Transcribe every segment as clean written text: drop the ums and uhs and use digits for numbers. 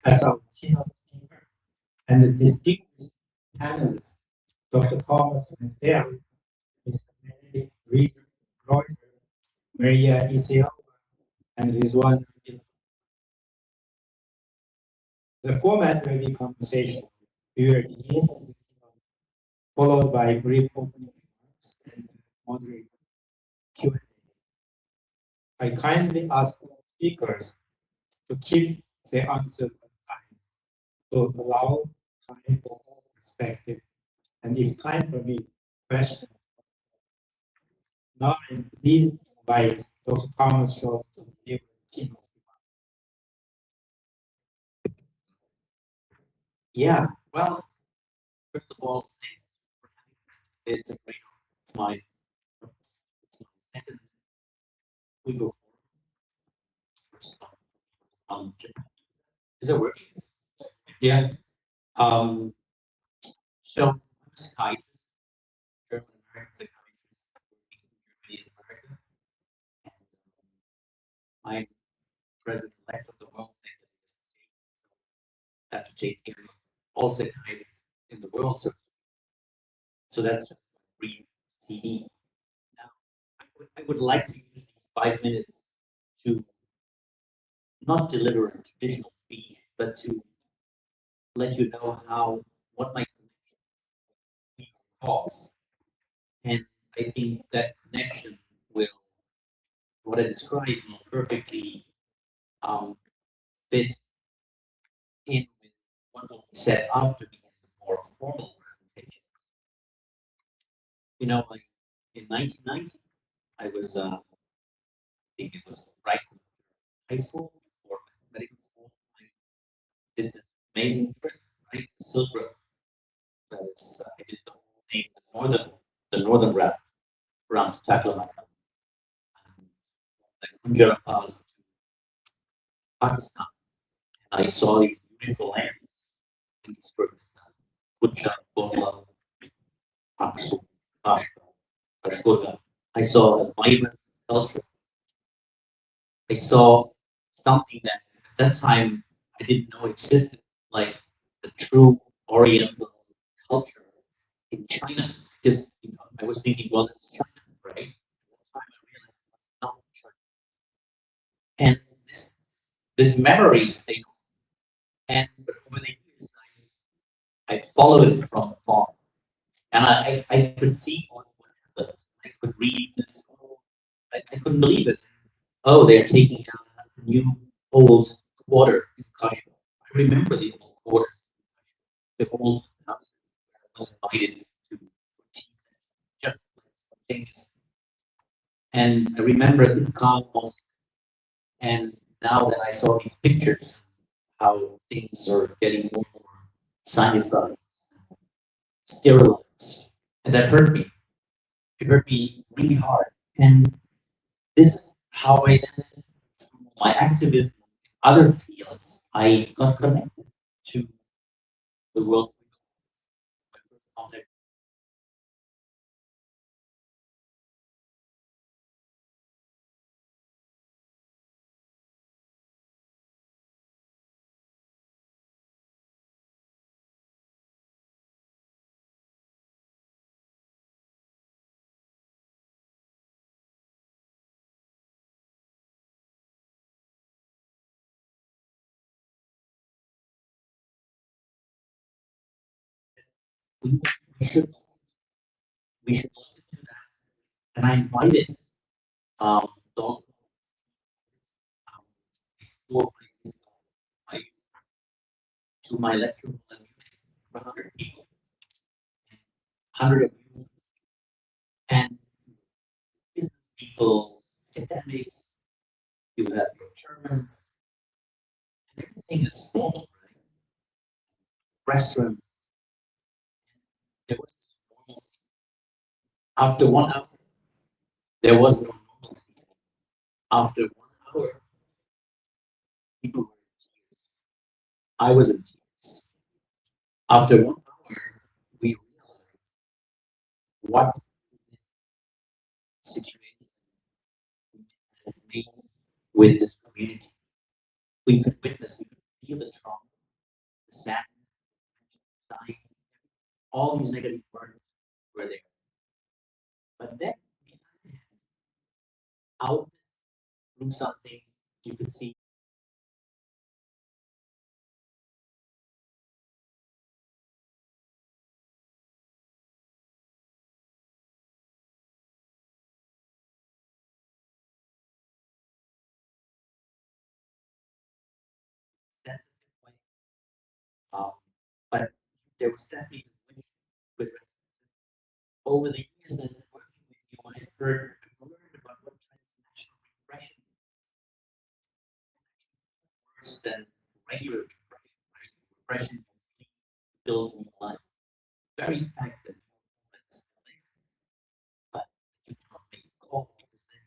as our keynote speaker and the distinguished panelists, Dr. Thomas McPhail, Mr. Benedict Reuter, Maria Isioma, and Rizwan. The format will be conversation. We will begin with the keynote, followed by brief opening remarks and moderate Q&A. I kindly ask all speakers to keep their answers on time to allow time for all perspectives, and if time permits, questions. Now, I'm pleased to invite Dr. Thomas Schultz to give a keynote. Yeah, well, first of all, thanks for having me. It's a great honor. It's my second week of first Japan. Is it working? Yeah. So I'm a psychiatrist, German American psychiatrist, working in Germany and America, and I'm president-elect of the World Psychiatric Association. So I have to take care of all psychiatrists in the world. So that's just a brief CV. Now, I would like to use these 5 minutes to not deliver a traditional speech, but to let you know what my connection cause. And I think that connection will, what I described, will perfectly fit in with what will be said after the more formal presentations. You know, like in 1990, I was, I think it was right after high school or medical school. I did this amazing trip, right? The Silk Road. That is, I did the whole thing, the northern route around Taklamakan. The Punjab Pass to Pakistan. And I saw these beautiful lands in this Turkestan. Kucha, Bogla, Aksu, Kashgar, Kashkoga. I saw a vibrant culture. I saw something that at that time I didn't know existed, like the true Oriental culture in China. Because I was thinking, well, it's China, right? At the time I realized it was not China. And this memory stayed on. And over the years, I followed it from afar. And I could see what happened. I could read this. I couldn't believe it. Oh, they're taking down a new old quarter in Kashmir. I remember the old quarters, the old houses where I was invited to tea sessions, just spontaneous. And I remember Ifkan Mosque. And now that I saw these pictures, how things are getting more and more sanitized, sterilized, and that hurt me. It hurt me really hard. And this is how I then, through my activism in other fields, I got connected to the world. My first contact. We, we should we should look into that. And I invited Don, 4 or 5 years ago, to my lecture hall, and we met 100 people, 100 of you, and business people, academics, you have your Germans, and everything is normal, right? Restaurants. There was this normalcy. After 1 hour, there was no normalcy. After 1 hour, people were in tears. I was in tears. After 1 hour, we realized what situation has made with this community. We could witness, we could feel the trauma, sadness, anxiety, all these negative words were there. But then, out through something, you could see sensitive way. But there was definitely a wish with over the years that I've working with you, I've learned about what transnational repression is worse than regular repression, right? Repression is built in life. The very fact that it's there, but you cannot make a call because then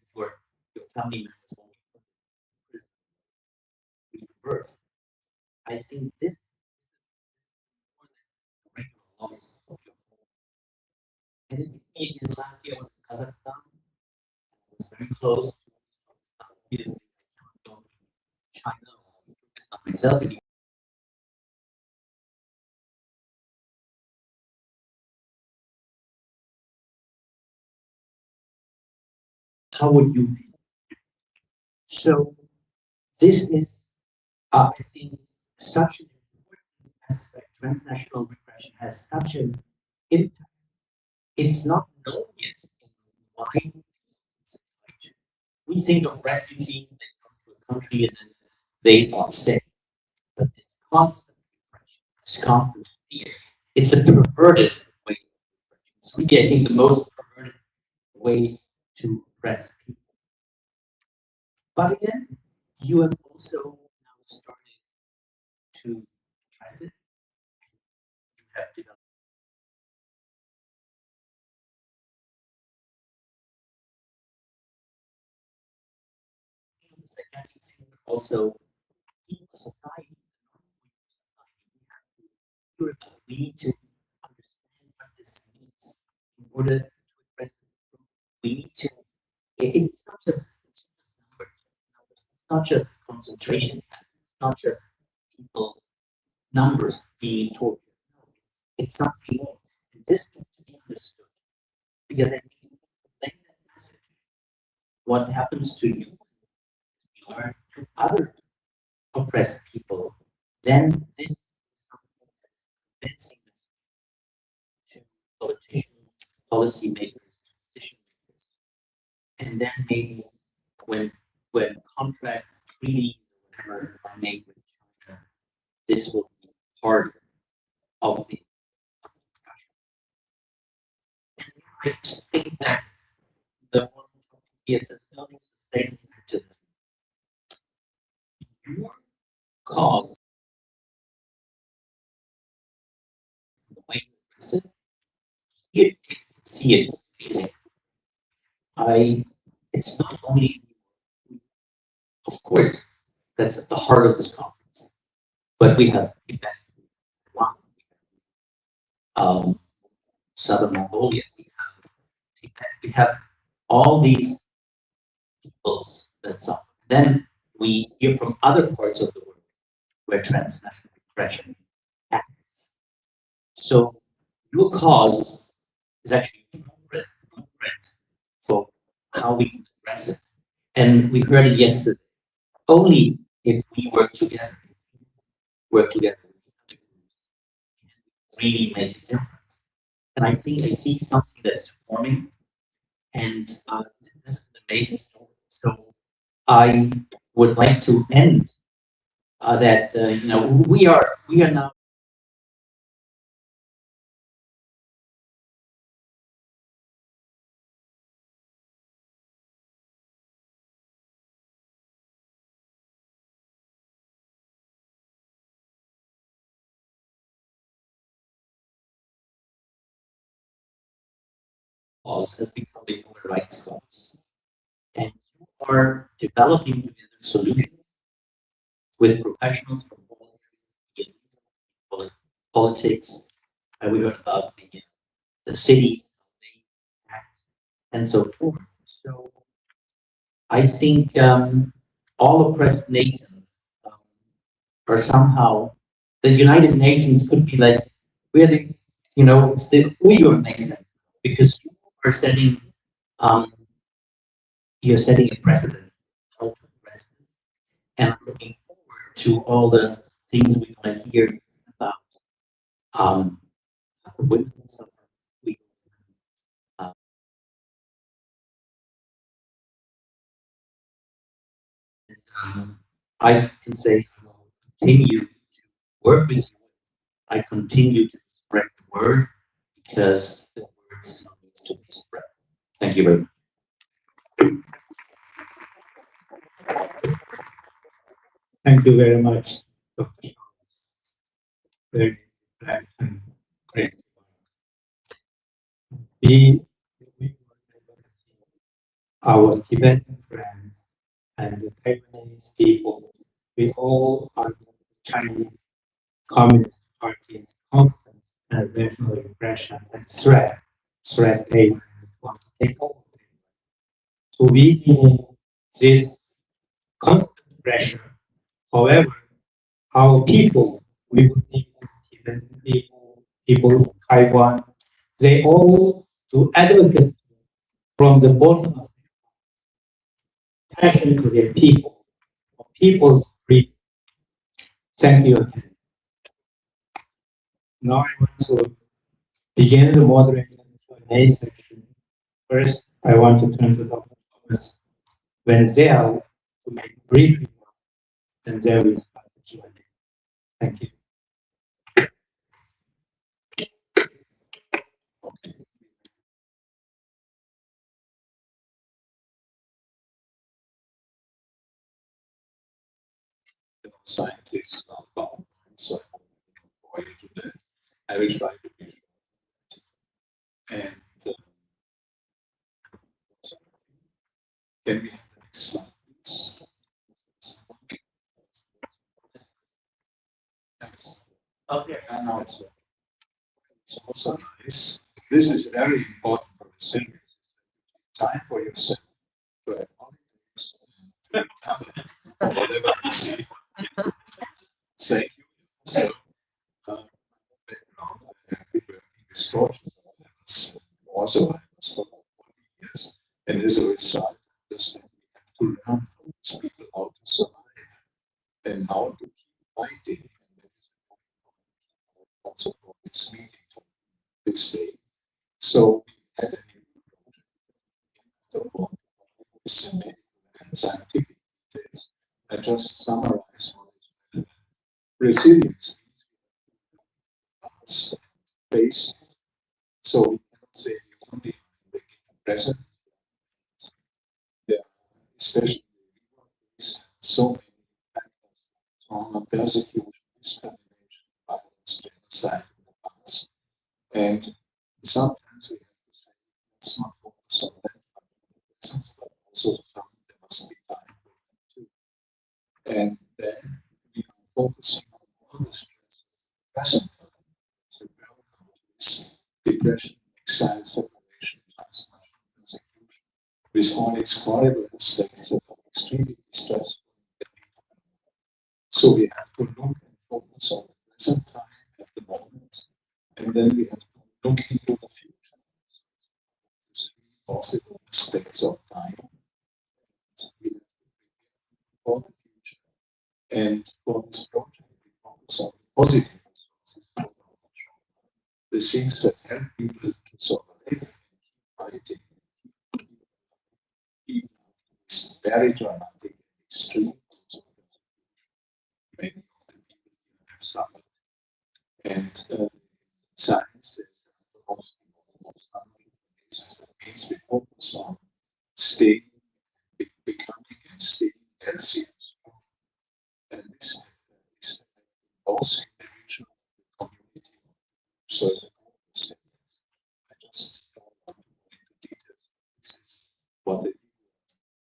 your family members will be put in prison, reversed. I think this is more than a regular loss of your home. And then again, last year I was in Kazakhstan. I was very close to Kazakhstan. Obviously, I cannot go to China or Kyrgyzstan myself anymore. How would you feel? So this is, I think, such an important aspect. Transnational repression has such an impact. It's not known yet why we think of refugees, they come to a country and then they are safe. But this constant repression, this constant fear, it's a perverted way of repression. It's really, I think, the most perverted way to oppress people. But again, you have also now started to address it. You have developed the psychiatric field, also in society, we need to understand what this means in order to address it. We need to, it's not just numbers, it's not just concentration camps, it's not just people, numbers being tortured. No, it's something more. And this needs to be understood. Because I think that message, what happens to you, you learn to other oppressed people, then this is something that's convincing to politicians, policymakers, decision makers. And then maybe when contracts, treaties, whatever are made with China, this will be part of the discussion. I think that the one is a building sustainable activism. Your cause, the way you address it, you see it is amazing. It's not only, of course, that's at the heart of this conference, but we have Tibet, Taiwan, Southern Mongolia, we have Tibet, we have all these peoples that suffer. Then we hear from other parts of the world where transnational repression happens. So your cause is actually a blueprint for how we can address it. And we heard it yesterday. Only if we work together with other groups, can really make a difference. And I think I see something that is forming, and this is an amazing story. So I would like to end that we are now cause has become a human rights cause, and you are developing together solutions with professionals from all areas, politics. We heard about the cities, they act, and so forth. So I think all oppressed nations are somehow the United Nations could be like really, it's the Uyghur nation because you are setting, um, you're setting a precedent how to address this. And I'm looking forward to all the things we're going to hear about women's legal. Uh, I can say I will continue to work with you. I continue to spread the word because the word still needs to be spread. Thank you very much. Thank you very much, Dr. Charles. Very glad and great. We our Tibetan friends and the Taiwanese people, we all are Chinese Communist Party's constant and national repression and threat they want to take over. So we need this constant pressure. However, our people, Uyghur people, Tibetan people, people in Taiwan, they all do advocacy from the bottom of their passion to their people, for people's freedom. Thank you again. Now I want to begin the moderating Q&A section. First, I want to turn to Dr. Thomas Wenzel to make a brief remark, and then we start the Q&A. Thank you. Scientists are bound, so I won't go into that. I will try to be short. And can we have the next slide, please? Okay, and now it's also nice. This is very important for the seniors. Time for yourself to have holidays or whatever you see. Thank you. So, background, I have been working with torture survivors. Also, I was for 40 years, and as a result, I understand we have to learn from these people how to survive and how to keep fighting. And that is also for this meeting this day. So we had a new project with medical and scientific details. I just summarize what is resilience means base. So we cannot say we only the present. There are especially so many factors: trauma, persecution, discrimination, violence, genocide in the past. And sometimes we have to say, let's not focus on that, but also there must be time for that too. And then we are focusing on all the stress present time. So welcome to this depression, exile, separation, transnational persecution, with all its horrible aspects that are extremely distressful. So we have to look and focus on the present time at the moment, and then we have to look into the future. So it's three possible aspects of time. We have to prepare for the future. And for this project, we focus on the positive resources, the things that help people to survive and keep fighting, even after this very dramatic and extreme many of the people have suffered. And science is the most of some cases. That means we focus on staying, becoming and staying healthy and strong. And this is also in the regional community. So I just don't want to go into details. This is what the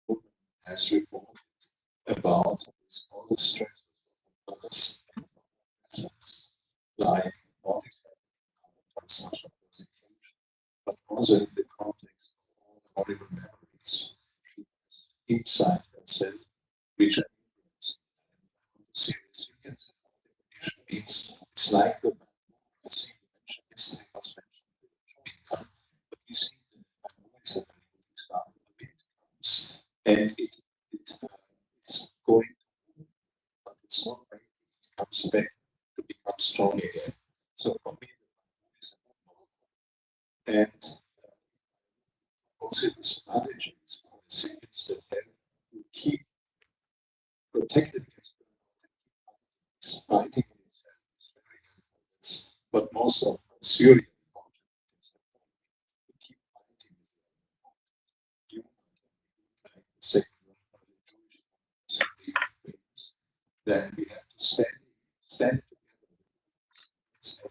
movement has reported about this all the stresses of the past and present, like what is happening now, transnational persecution, but also in the context of all the horrible memories she has inside herself, which are influencing the serious resilience It's like the I think you mentioned yesterday was mentioned being done, but you see the noise of the wind comes and it's going to move, but it's not breaking. It comes back to become strong again. So for me, the is a and also the strategies for the cities that have to keep protected against burnout, fighting it is very helpful. That's what most of Syria keep fighting you like the second one, the Jewish things, then we have to stand together. It's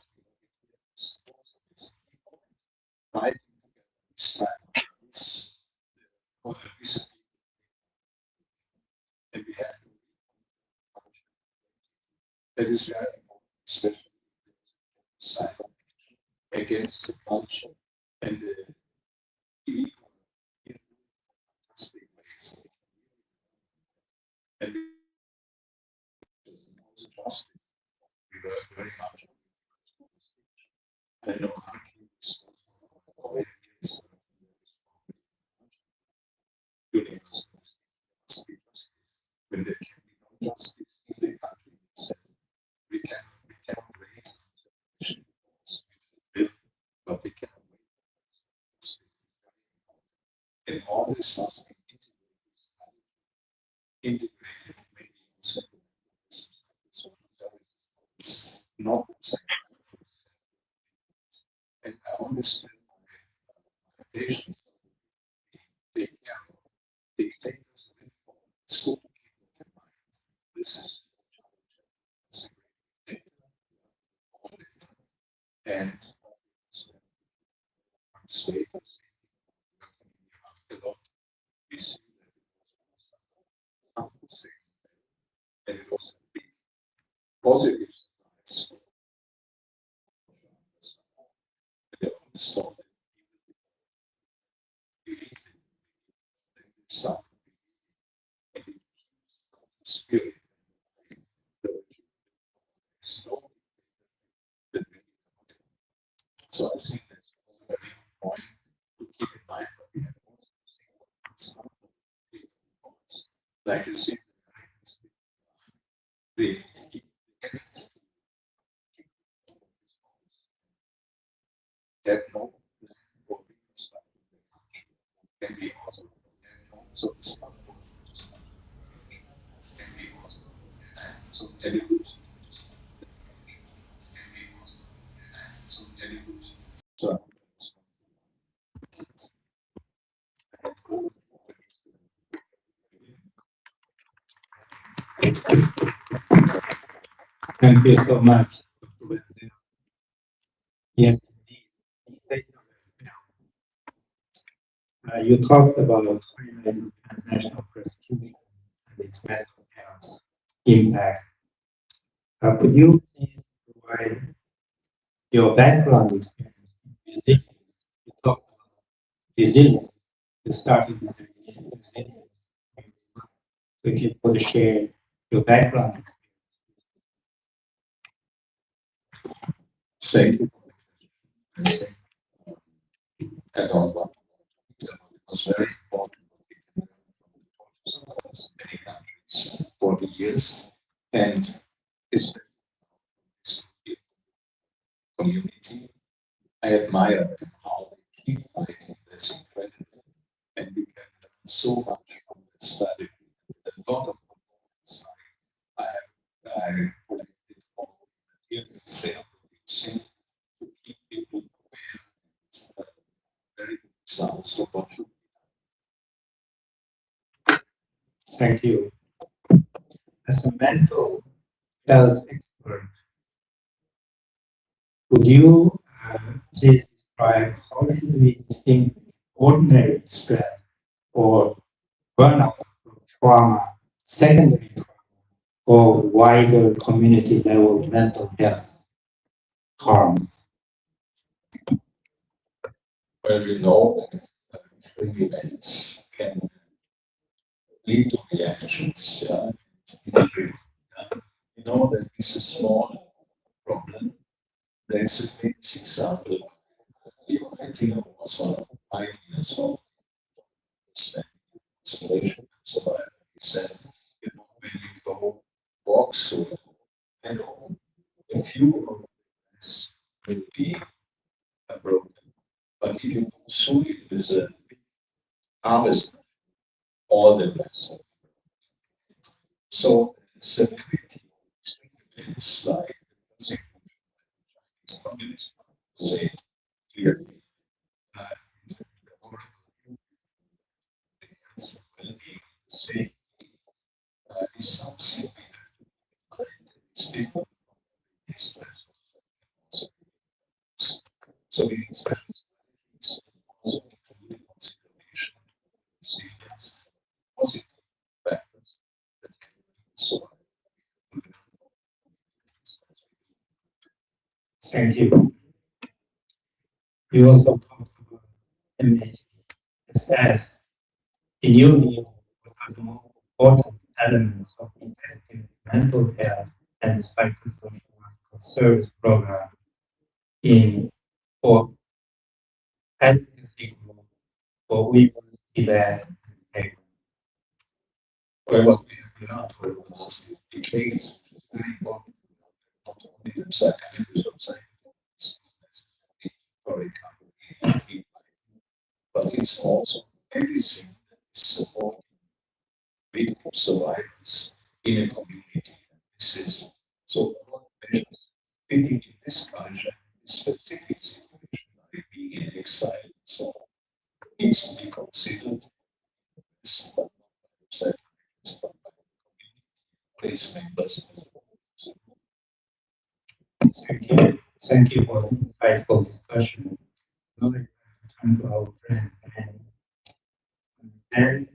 fighting together this time. This and we have to that is very important, especially cyber against the culture and the illegal in fantastic ways. And also justice. We were very much I know how to use when there can be no justice in the country itself. We cannot wait until but we cannot wait. And all this must be integrated, maybe also not the same. And I understand my patients take care of dictators and school to keep it in mind. This is a great and status a lot. We see that it was and it was a big positive surprise. They understood stuff spirit. So I think that's a very important to keep in mind, but we have also like you see the have no plan for being stuck can be also so it's not can be also so it's very good. So Thank you so much. Yes, indeed. You talked about highlighting transnational prostitution and its mental health impact. Could you please provide your background experience in resilience? You talked about resilience. You started with resilience. So if you could share your background experience. thank you. I don't want to it was very important from many countries for the years and especially this community. I admire them how they keep fighting. That's incredible. And we can learn so much from that study. A lot of components I collected all the materials they are producing to keep people aware. It's a very good example of what should be done. Thank you. As a mental health expert, could you please describe how should we distinguish ordinary stress or burnout from trauma, secondary trauma, or wider community level mental health harm? Well, we know that extreme events can lead to reactions. Yeah. We know that this is small problem. There's a famous example. I think it was one of the pioneers of isolation and survival. He said, when you go walk through and a few of this will be broken. But if you go through it with a harvest, all the rest. So severity is like the Chinese communist say clearly the well-being, the safety is something we have to mind. It's different from the stress. So we need special strategies, also including consideration of resilience, positive factors that can survive. Thank you. You also talked about image as in your view, what are the more important elements of effective mental health and psychosocial service program in or advocacy group for Uyghurs, Tibet, and Taiwan? Well, what we have learned over the last decades, which is very important, not only the psychoanalysis of psychoanalysis for recovery, but it's also everything that is supporting victim survivors in a community. This is so all measures fitting in this culture, specific situation like being in exile and so on, needs to be considered as not by the psychiatrist, but by the community or its members. Thank you. Thank you for the insightful discussion. Now let's turn to our friend and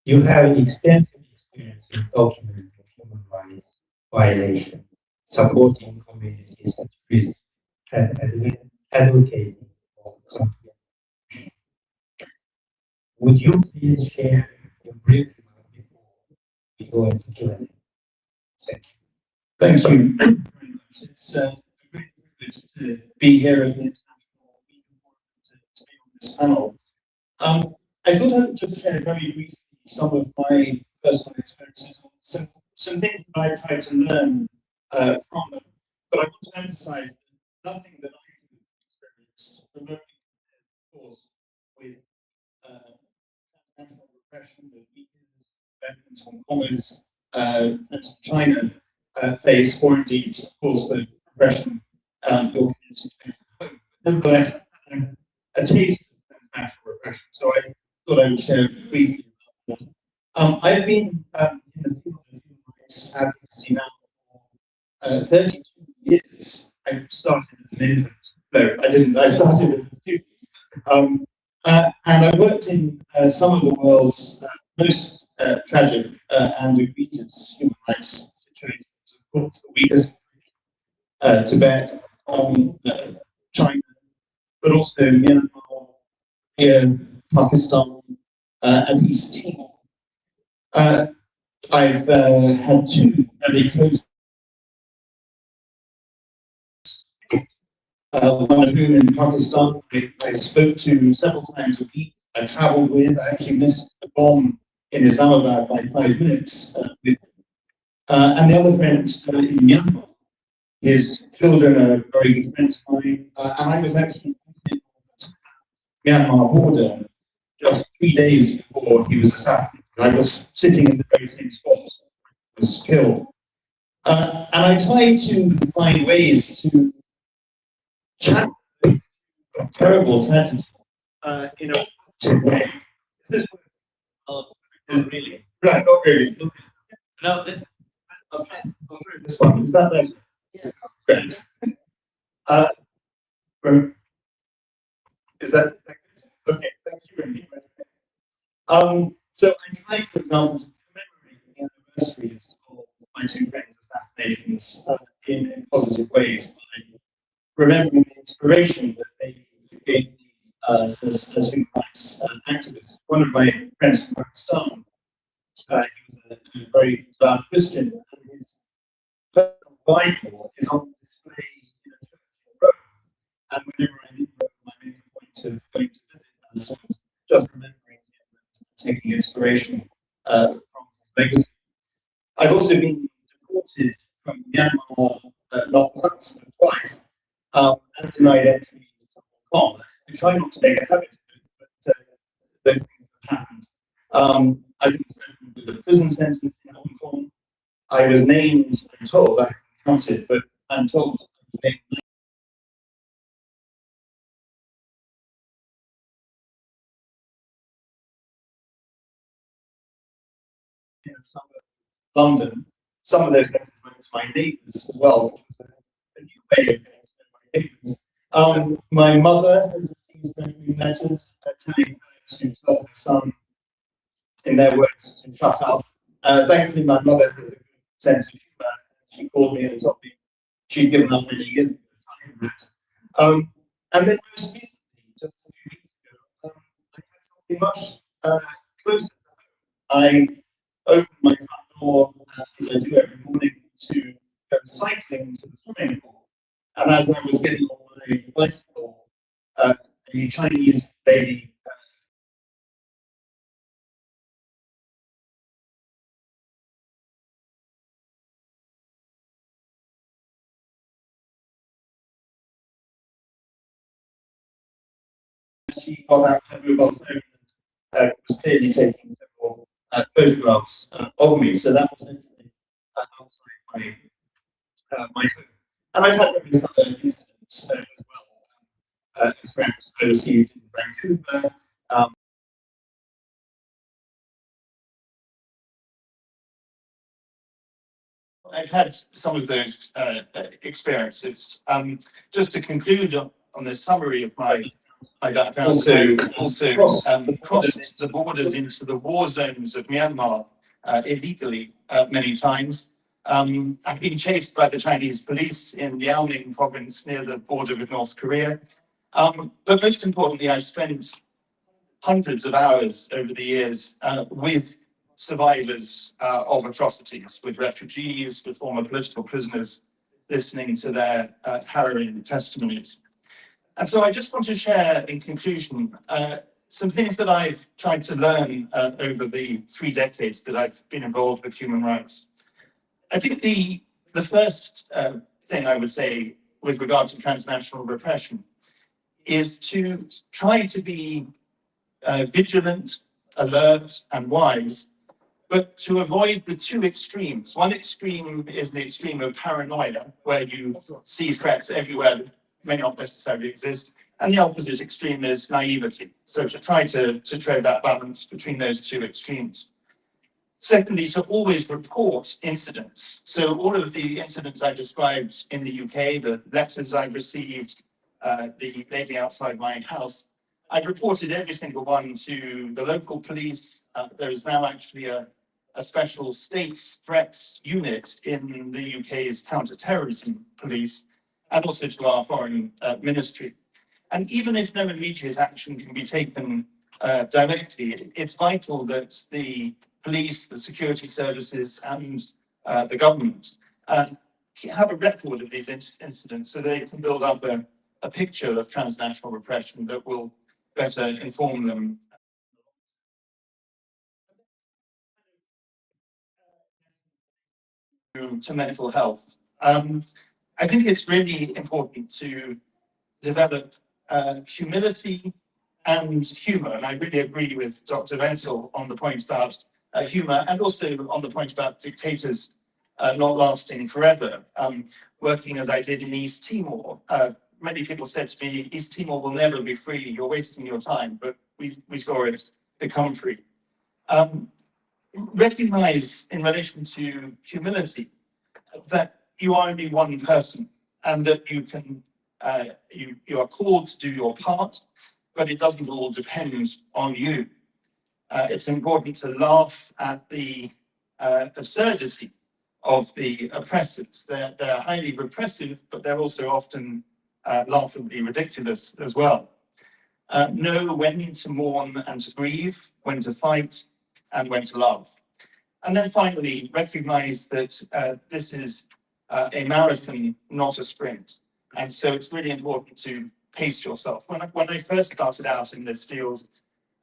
you have extensive experience in documenting human rights violations, supporting communities at risk, and advocating for conflict. Would you please share your brief remarks before we go into Q&A? Thank you. Thank you very much. It's a great privilege to be here at the International Week to be on this panel. I thought I would just share very briefly some of my personal experiences, some things that I've tried to learn from them. But I want to emphasize that nothing that I have experienced remotely compares, of course, with transnational repression that Uyghurs, Tibetans, Hong Kongers, friends of China face, or indeed, of course, the repression the communities face at home. Nevertheless, a taste of transnational repression. So I thought I would share briefly about that. I've been in the field of human rights advocacy now for 32 years. I started as an infant. No, I didn't. I started as a student. And I worked in some of the world's most tragic and egregious human rights situations. Of course, the weakest, Tibet, China, but also Myanmar, India, Pakistan, and East Timor. I've had two very close, one of whom in Pakistan I spoke to several times a week. I traveled with. I actually missed a bomb in Islamabad by 5 minutes with him. And the other friend in Myanmar, his children are very good friends of mine, and I was actually in the Myanmar border just 3 days before he was assassinated. I was sitting in the very same spot, was killed. And I tried to find ways to channel a terrible tragedy in a positive way. Is this Really? right? Not really. No, I'll try this one. Is that better? Yeah. Great. Is that okay? Thank you, Randy. So I tried, for example, to commemorate the anniversaries of my two friends' assassinations in positive ways by remembering the inspiration that they gave me as human rights activists. One of my friends from Pakistan, he was a very devout Christian, and his personal Bible is on display display in a church in Rome. And whenever I'm in Rome, I make a point of going to visit that, so just remembering him and taking inspiration from his legacy. I've also been deported from Myanmar not once but twice, and denied entry to Hong Kong. I try not to make a habit of it, but those things have happened. I've been threatened with a prison sentence in Hong Kong. I was named, I'm told, I haven't counted, but I'm told I was named in the summer of London. Some of those letters went to my neighbours as well, which was a new way of getting to know my neighbours. My mother has received many letters telling her to tell her son, in their words, to shut up. Thankfully, my mother has a good sense of humour. She called me and told me she'd given up many years ago. And then most recently, just a few weeks ago, I had something much closer to home. I opened my front door, as I do every morning, to go cycling to the swimming pool. And as I was getting on my bicycle, a Chinese lady she got out her mobile phone and was clearly taking several photographs of me. So that was literally outside my home. And I've had various other incidents as well. Friends I received in Vancouver. I've had some of those experiences. Just to conclude on this summary of my background, also crossed the borders into the war zones of Myanmar illegally many times. I've been chased by the Chinese police in Liaoning province near the border with North Korea. But most importantly, I've spent hundreds of hours over the years with survivors of atrocities, with refugees, with former political prisoners, listening to their harrowing testimonies. And so I just want to share, in conclusion, some things that I've tried to learn over the 3 decades that I've been involved with human rights. I think the first thing I would say with regard to transnational repression is to try to be vigilant, alert, and wise, but to avoid the 2 extremes. One extreme is the extreme of paranoia, where you see threats everywhere that may not necessarily exist, and the opposite extreme is naivety. So to try to tread that balance between those 2 extremes. Secondly, to always report incidents. So all of the incidents I described in the UK, the letters I've received, the lady outside my house, I've reported every single one to the local police. There is now actually a special state threats unit in the UK's counter-terrorism police, and also to our foreign ministry. And even if no immediate action can be taken directly, it's vital that the police, the security services, and the government have a record of these incidents so they can build up a picture of transnational repression that will better inform them. To mental health. I think it's really important to develop humility and humour, and I really agree with Dr. Wenzel on the point about humour, and also on the point about dictators not lasting forever. Working as I did in East Timor, many people said to me, East Timor will never be free, you're wasting your time, but we saw it become free. Recognize, in relation to humility, that you are only one person, and that you can you are called to do your part, but it doesn't all depend on you. It's important to laugh at the absurdity of the oppressors. They're highly repressive, but they're also often laughably ridiculous as well. Know when to mourn and to grieve, when to fight, and when to love. And then finally, recognize that this is a marathon, not a sprint. And so it's really important to pace yourself. When I first started out in this field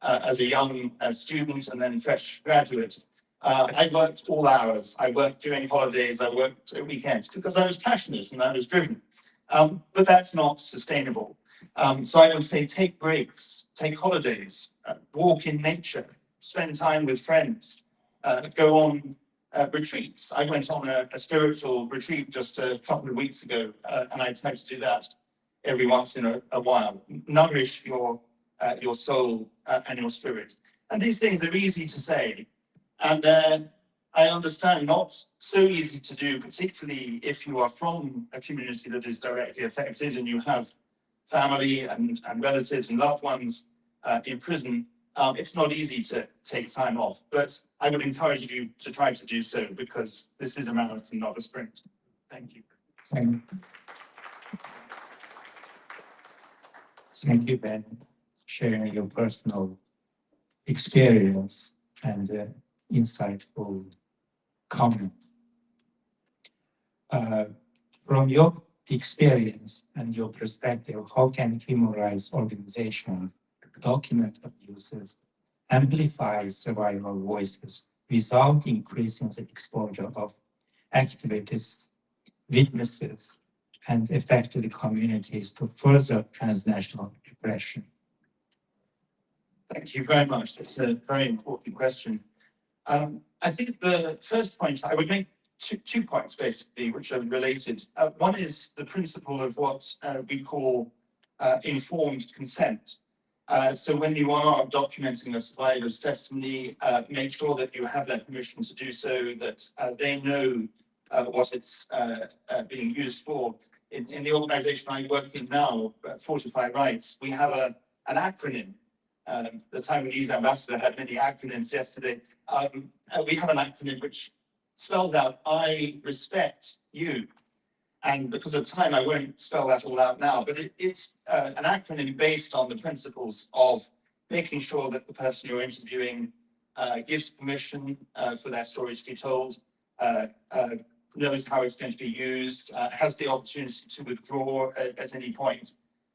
as a young student and then fresh graduate, I worked all hours. I worked during holidays. I worked at weekends because I was passionate and I was driven. But that's not sustainable. So I would say take breaks, take holidays, walk in nature, spend time with friends, go on retreats. I went on a spiritual retreat just a couple of weeks ago, and I try to do that every once in a while. Nourish your soul and your spirit. And these things are easy to say, and I understand not so easy to do, particularly if you are from a community that is directly affected and you have family and relatives and loved ones in prison. It's not easy to take time off, but I would encourage you to try to do so because this is a marathon, not a sprint. Thank you. Thank you, Ben, sharing your personal experience and insightful comment. From your experience and your perspective, how can human rights organizations document abuses, amplify survival voices without increasing the exposure of activists, witnesses, and affected communities to further transnational repression? Thank you very much. That's a very important question. I think the first point, I would make two points basically, which are related. One is the principle of what we call informed consent. So when you are documenting a survivor's testimony, make sure that you have that permission to do so, that they know what it's being used for. In the organization I work in now, Fortify Rights, we have an acronym. The Taiwanese ambassador had many acronyms yesterday. We have an acronym which spells out, I respect you. And because of time, I won't spell that all out now, but it's an acronym based on the principles of making sure that the person you're interviewing gives permission for their story to be told, knows how it's going to be used, has the opportunity to withdraw at any point,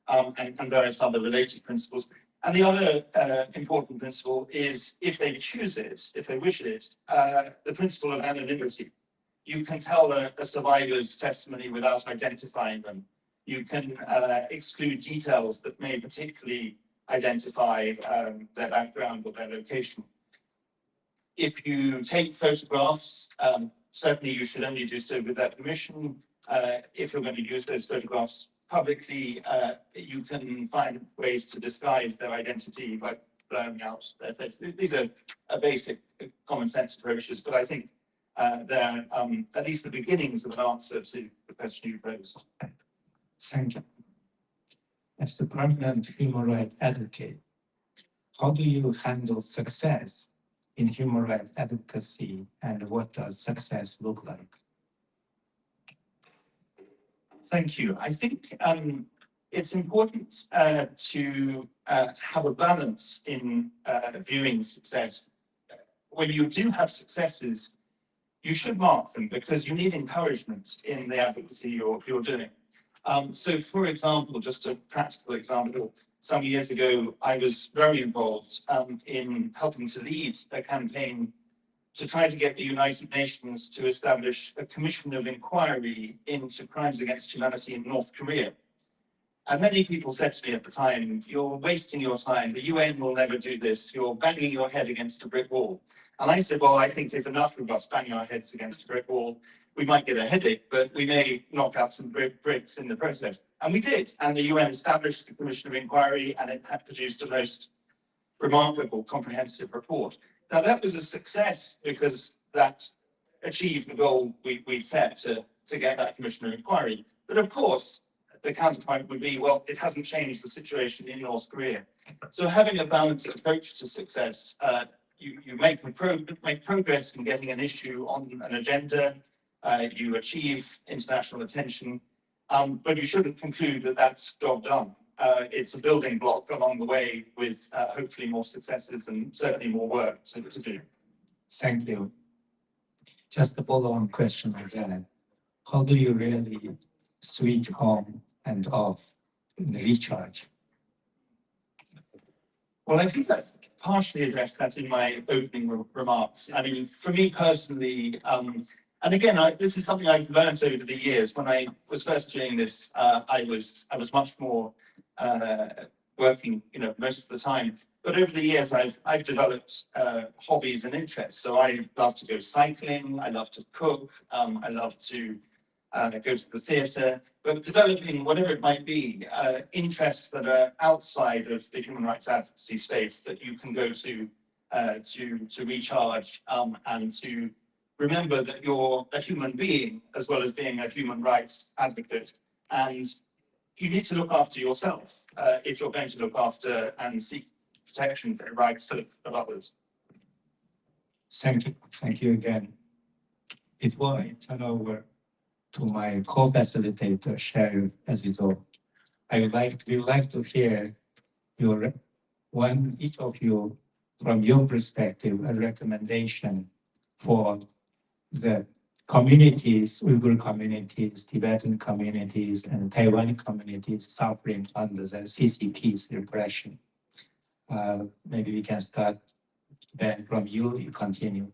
and various other related principles. And the other important principle is, if they choose it, if they wish it, the principle of anonymity. You can tell a survivor's testimony without identifying them. You can exclude details that may particularly identify their background or their location. If you take photographs, certainly you should only do so with their permission. If you're going to use those photographs publicly, you can find ways to disguise their identity by blurring out their face. These are basic common sense approaches, but I think they're at least the beginnings of an answer to the question you posed. Thank you. As a prominent human rights advocate, how do you handle success in human rights advocacy, and what does success look like? Thank you. I think it's important to have a balance in viewing success. When you do have successes, you should mark them because you need encouragement in the advocacy you're doing. So, for example, just a practical example, some years ago, I was very involved in helping to lead a campaign to try to get the United Nations to establish a commission of inquiry into crimes against humanity in North Korea. And many people said to me at the time, you're wasting your time, the UN will never do this, you're banging your head against a brick wall. And I said, well, I think if enough of us bang our heads against a brick wall, we might get a headache, but we may knock out some bricks in the process. And we did. And the UN established the Commission of Inquiry, and it had produced a most remarkable, comprehensive report. Now, that was a success because that achieved the goal we'd set to get that Commission of Inquiry. But of course, the counterpoint would be, well, it hasn't changed the situation in North Korea. So having a balanced approach to success, you make progress in getting an issue on an agenda, you achieve international attention, but you shouldn't conclude that that's job done. It's a building block along the way with hopefully more successes and certainly more work to do. Thank you. Just a follow-on question on that. how do you really switch on and off and recharge? Well, I think I've partially addressed that in my opening remarks. I mean, for me personally, and again, this is something I've learned over the years. When I was first doing this, I was much more working, most of the time. But over the years, I've developed hobbies and interests. So I love to go cycling. I love to cook. I love to go to the theatre. But developing whatever it might be, interests that are outside of the human rights advocacy space that you can go to recharge and to remember that you're a human being as well as being a human rights advocate. And you need to look after yourself if you're going to look after and seek protection for the rights of others. Thank you again. Before I turn over to my co-facilitator, Sheriff Azizov, we would like to hear each of you, from your perspective, a recommendation for the communities, Uyghur communities, Tibetan communities, and Taiwan communities suffering under the CCP's repression. Maybe we can start, Ben, from you continue.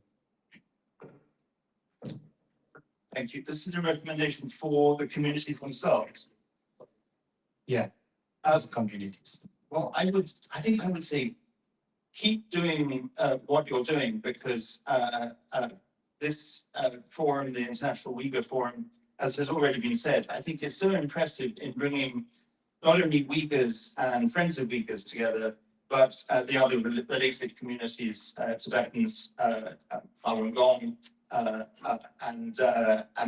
Thank you. This is a recommendation for the communities themselves. Yeah, as communities. Well, I think I would say keep doing what you're doing, because this forum, the International Uyghur Forum, as has already been said, I think is so impressive in bringing not only Uyghurs and friends of Uyghurs together, but the other related communities, Tibetans, Falun Gong, and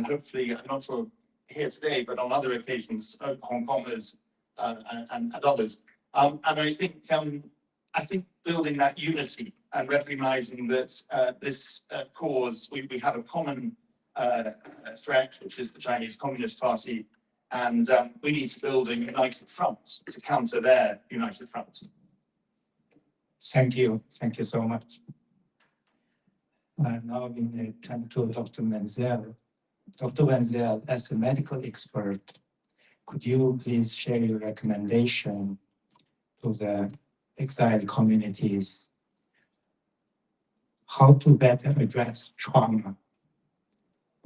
hopefully, I'm not sure here today, but on other occasions, Hong Kongers and others. And I think building that unity and recognizing that this cause, we have a common threat, which is the Chinese Communist Party, and we need to build a united front to counter their united front. Thank you so much. Now we may turn to Dr. Menzel. Dr. Menzel, as a medical expert, could you please share your recommendation to the exiled communities, how to better address trauma,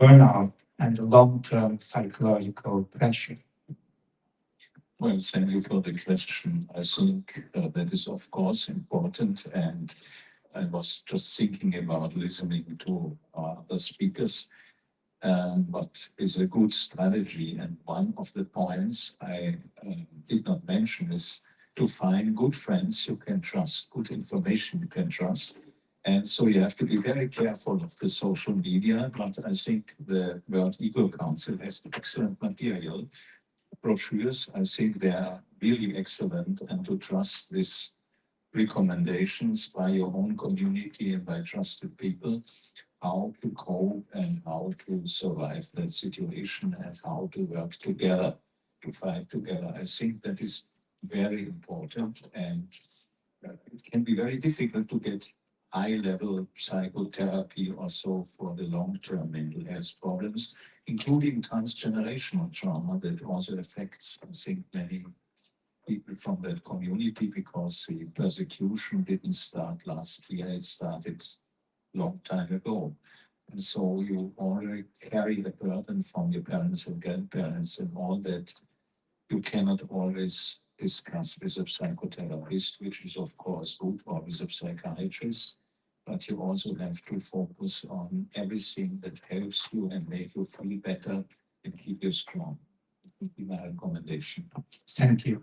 burnout, and long-term psychological pressure? Well, thank you for the question. I think that is, of course, important. And I was just thinking about listening to other speakers, what is a good strategy. And one of the points I did not mention is to find good friends you can trust, good information you can trust. And so you have to be very careful of the social media. But I think the World Uyghur Council has excellent material. Brochures, I think they are really excellent, and to trust these recommendations by your own community and by trusted people, how to cope and how to survive that situation and how to work together, to fight together. I think that is very important, and it can be very difficult to get high-level psychotherapy also for the long-term mental health problems, including transgenerational trauma that also affects, I think, many people from that community, because the persecution didn't start last year, it started a long time ago. And so you already carry the burden from your parents and grandparents and all that you cannot always discuss with a psychotherapist, which is of course good, or with a psychiatrist. But you also have to focus on everything that helps you and make you feel better and keep you strong. That would be my recommendation. Thank you.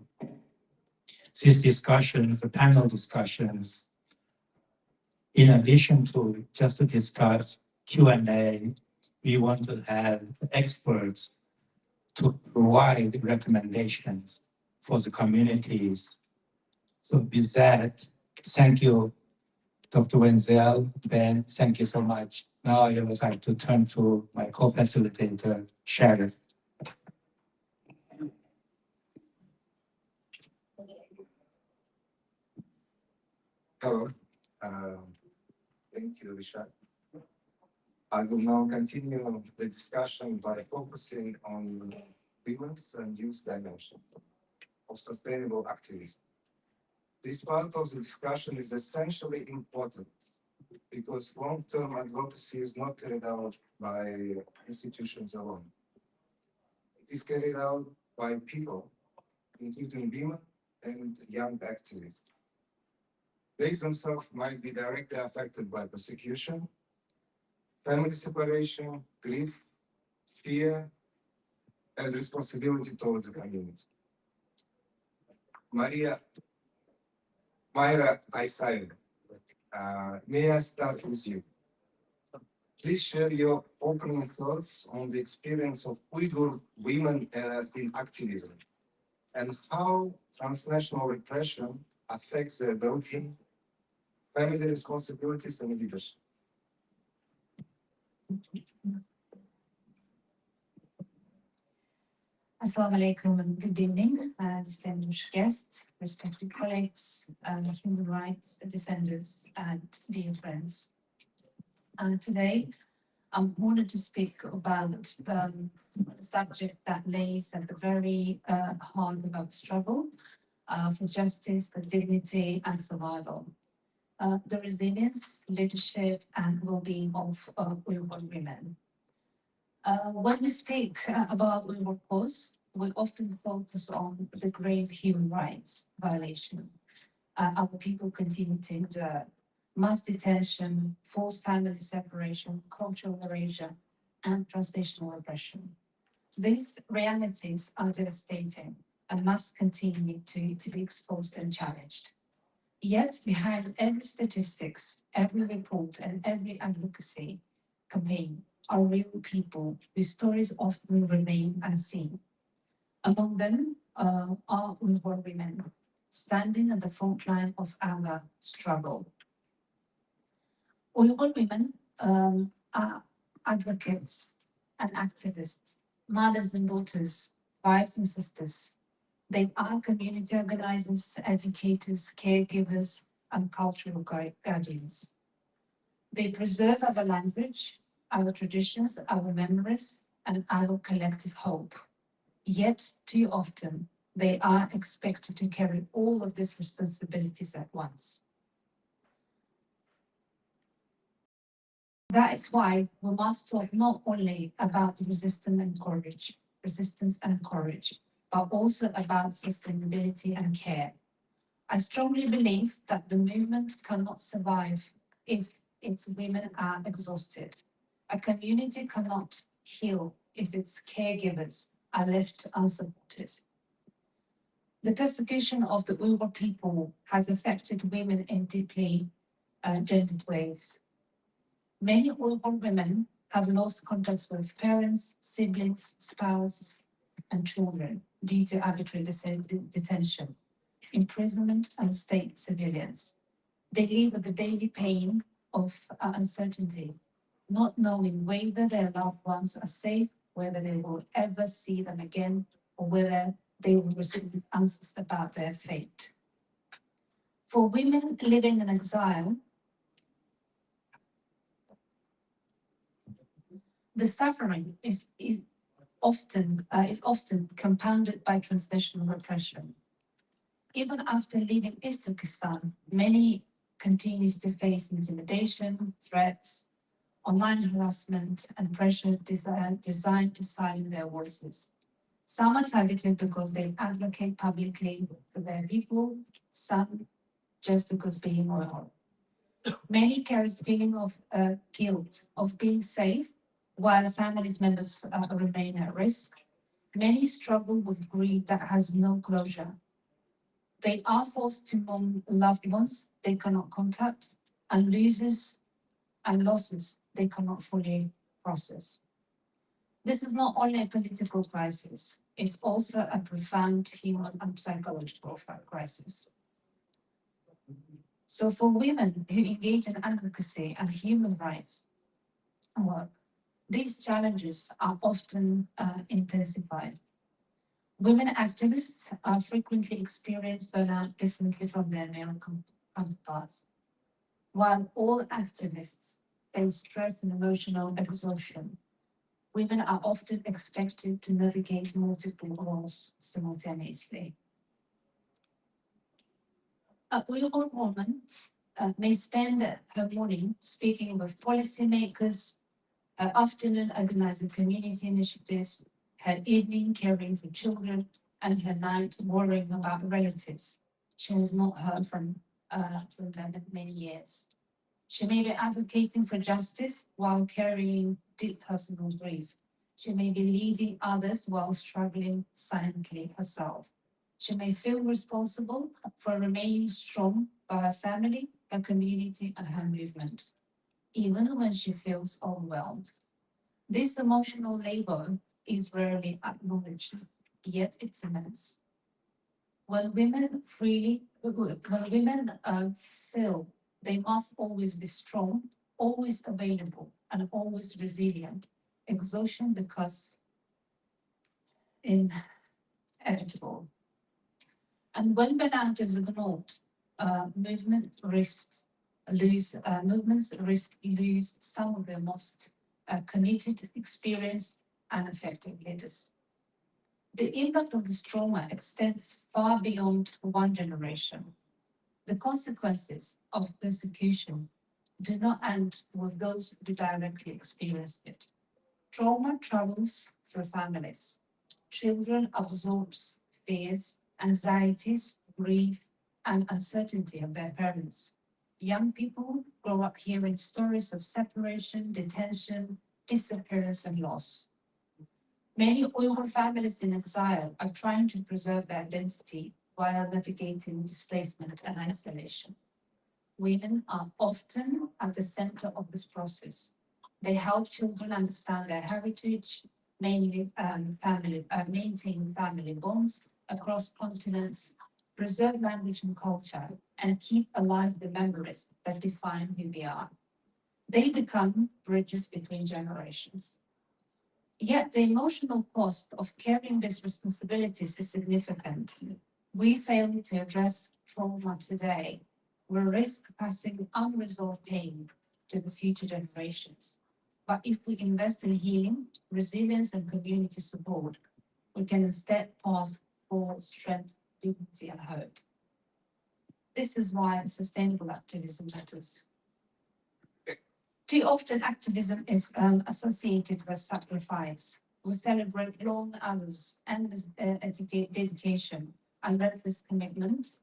These discussions, the panel discussions, in addition to just to discuss Q&A, we want to have experts to provide recommendations for the communities. So with that, thank you, Dr. Wenzel, Ben, thank you so much. Now I would like to turn to my co-facilitator, Sheriff. Hello. Thank you, Richard. I will now continue the discussion by focusing on women's and youth dimension of sustainable activism. This part of the discussion is essentially important because long-term advocacy is not carried out by institutions alone. It is carried out by people, including women and young activists. They themselves might be directly affected by persecution, family separation, grief, fear, and responsibility towards the community. Myra Isaiah, may I start with you? Please share your opening thoughts on the experience of Uyghur women in activism and how transnational repression affects their well-being, family responsibilities, and leadership. Assalamu alaikum and good evening, distinguished guests, respected colleagues, human rights defenders, and dear friends. Today, I'm honored to speak about a subject that lays at the very heart of our struggle for justice, for dignity, and survival. The resilience, leadership, and well-being of Uyghur women. When we speak about Uyghur cause, we often focus on the grave human rights violation our people continue to endure: mass detention, forced family separation, cultural erasure, and transnational oppression. These realities are devastating and must continue to be exposed and challenged. Yet, behind every statistics, every report, and every advocacy campaign are real people whose stories often remain unseen. Among them are Uyghur women, standing at the front line of our struggle. Uyghur women are advocates and activists, mothers and daughters, wives and sisters. They are community organizers, educators, caregivers, and cultural guardians. They preserve our language, our traditions, our memories, and our collective hope. Yet, too often, they are expected to carry all of these responsibilities at once. That is why we must talk not only about resistance and courage, but also about sustainability and care. I strongly believe that the movement cannot survive if its women are exhausted. A community cannot heal if its caregivers are left unsupported. The persecution of the Uyghur people has affected women in deeply gendered ways. Many Uyghur women have lost contact with parents, siblings, spouses, and children due to arbitrary detention, imprisonment, and state surveillance. They live with the daily pain of uncertainty, not knowing whether their loved ones are safe, whether they will ever see them again, or whether they will receive answers about their fate. For women living in exile, the suffering is often compounded by transnational repression. Even after leaving East Turkestan, many continues to face intimidation, threats, online harassment, and pressure designed to silence their voices. Some are targeted because they advocate publicly for their people, some just because being Uyghur. Many carry a feeling of guilt of being safe while family members remain at risk. Many struggle with grief that has no closure. They are forced to mourn loved ones they cannot contact, and losses they cannot fully process. This is not only a political crisis, it's also a profound human and psychological crisis. So for women who engage in advocacy and human rights work, these challenges are often intensified. Women activists frequently experience burnout differently from their male counterparts. While all activists face stress and emotional exhaustion. Women are often expected to navigate multiple roles simultaneously. A Uyghur woman may spend her morning speaking with policymakers, her afternoon organizing community initiatives, her evening caring for children, and her night worrying about relatives she has not heard from them in many years. She may be advocating for justice while carrying deep personal grief. She may be leading others while struggling silently herself. She may feel responsible for remaining strong by her family, her community, and her movement, even when she feels overwhelmed. This emotional labor is rarely acknowledged, yet it's immense. When women feel they must always be strong, always available, and always resilient, exhaustion becomes inevitable. And when burnout is ignored, movements lose some of their most committed, experienced, and effective leaders. The impact of this trauma extends far beyond one generation. The consequences of persecution do not end with those who directly experience it. Trauma travels through families. Children absorb fears, anxieties, grief, and uncertainty of their parents. Young people grow up hearing stories of separation, detention, disappearance, and loss. Many Uyghur families in exile are trying to preserve their identity while navigating displacement and isolation. Women are often at the center of this process. They help children understand their heritage, maintain family bonds across continents, preserve language and culture, and keep alive the memories that define who we are. They become bridges between generations. Yet the emotional cost of carrying these responsibilities is significant. We fail to address trauma today. We risk passing unresolved pain to the future generations. But if we invest in healing, resilience, and community support, we can instead pass forward strength, dignity, and hope. This is why sustainable activism matters. Too often, activism is associated with sacrifice. We celebrate long hours, endless dedication, and relentless commitment.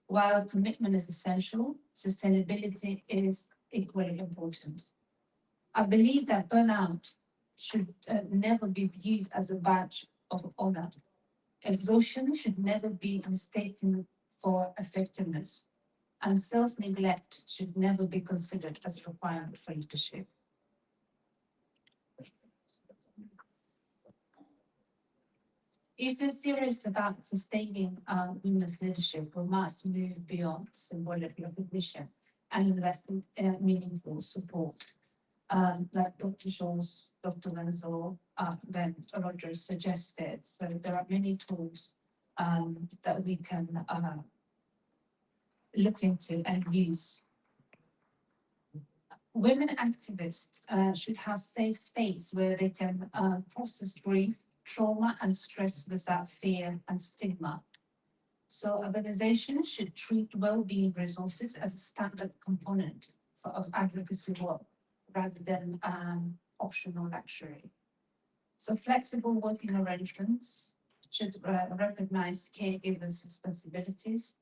While commitment is essential, sustainability is equally important. I believe that burnout should never be viewed as a badge of honor. Exhaustion should never be mistaken for effectiveness, and self-neglect should never be considered as a requirement for leadership. If we're serious about sustaining women's leadership, we must move beyond symbolic recognition and invest in meaningful support. Like Dr. Scholes, Dr. Wenzel, Ben Rogers suggested. So there are many tools that we can look into and use. Women activists should have safe space where they can process grief, trauma, and stress without fear and stigma. So organizations should treat well-being resources as a standard component of advocacy work rather than optional luxury. So flexible working arrangements should recognize caregivers' responsibilities.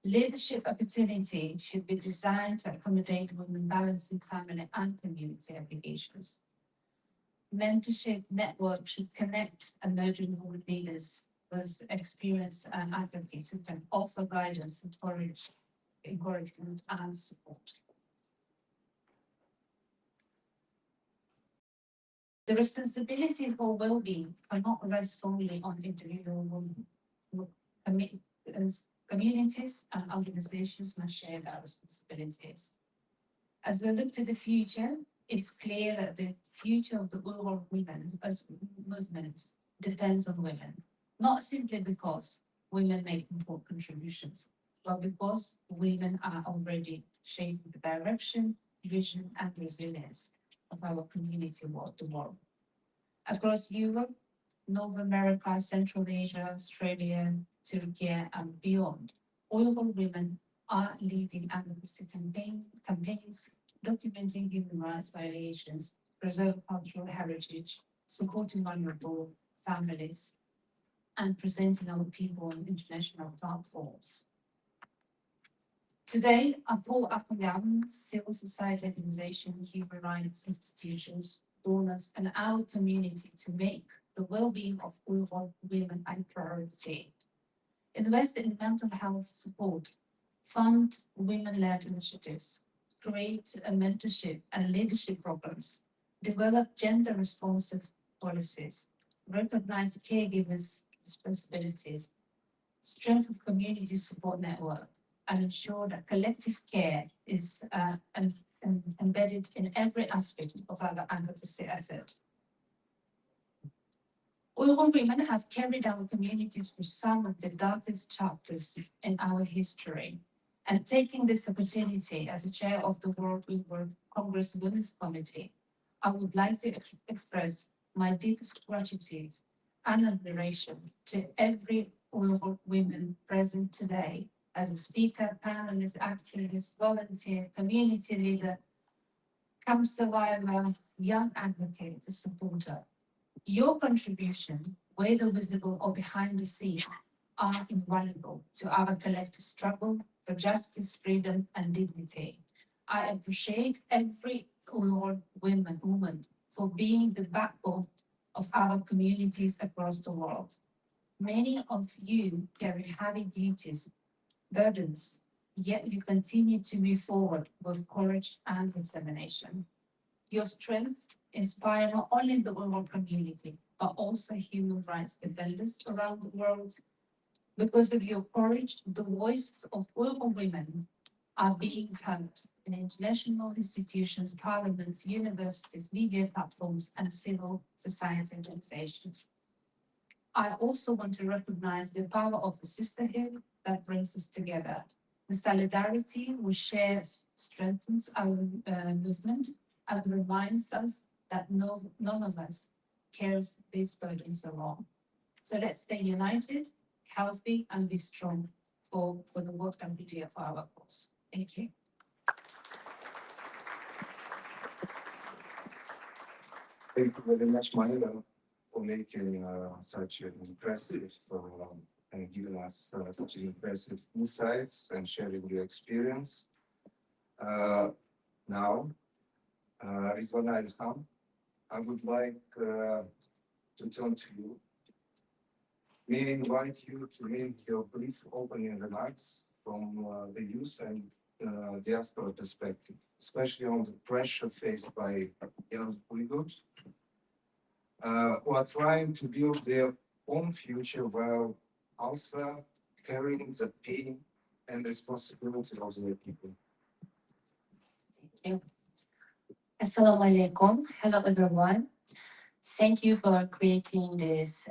Leadership opportunity should be designed to accommodate women balancing family and community obligations. Mentorship network should connect emerging women leaders with experienced advocates who can offer guidance, encouragement, and support. The responsibility for well-being cannot rest solely on individual women. Communities and organizations must share their responsibilities. As we look to the future, it's clear that the future of the Uyghur women as movement depends on women, not simply because women make important contributions, but because women are already shaping the direction, vision, and resilience of our community world. Across Europe, North America, Central Asia, Australia, Turkey, and beyond, Uyghur women are leading advocacy campaigns, documenting human rights violations, preserve cultural heritage, supporting vulnerable families, and presenting our people on international platforms. Today, I call upon governments, civil society organizations, human rights institutions, donors, and our community to make the well-being of Uyghur women a priority. Invest in mental health support, fund women-led initiatives, create a mentorship and leadership programs, develop gender-responsive policies, recognize caregivers' responsibilities, strengthen community support network, and ensure that collective care is embedded in every aspect of our advocacy effort. Uyghur women have carried our communities through some of the darkest chapters in our history. And taking this opportunity as a chair of the World Uyghur Congress Women's Committee, I would like to express my deepest gratitude and admiration to every Uyghur woman present today as a speaker, panelist, activist, volunteer, community leader, camp survivor, young advocate, supporter. Your contribution, whether visible or behind the scene, are invaluable to our collective struggle for justice, freedom, and dignity. I appreciate every Uyghur woman for being the backbone of our communities across the world. Many of you carry heavy duties, burdens, yet you continue to move forward with courage and determination. Your strengths inspire not only the Uyghur community, but also human rights defenders around the world. Because of your courage, the voices of Uyghur women are being heard in international institutions, parliaments, universities, media platforms, and civil society organizations. I also want to recognize the power of the sisterhood that brings us together. The solidarity we share strengthens our movement and reminds us that none of us carries these burdens alone. So let's stay united, healthy, and be strong for the work that we do for our cause. Thank you. Thank you very much, Manuela, for making such an impressive and giving us such an impressive insights and sharing your experience. Now, Rizwana Ilham, I would like to turn to you. May I invite you to make your brief opening remarks from the youth and diaspora perspective, especially on the pressure faced by young Uyghurs who are trying to build their own future while also carrying the pain and responsibility of their people. Thank you. Assalamu alaikum. Hello, everyone. Thank you for creating this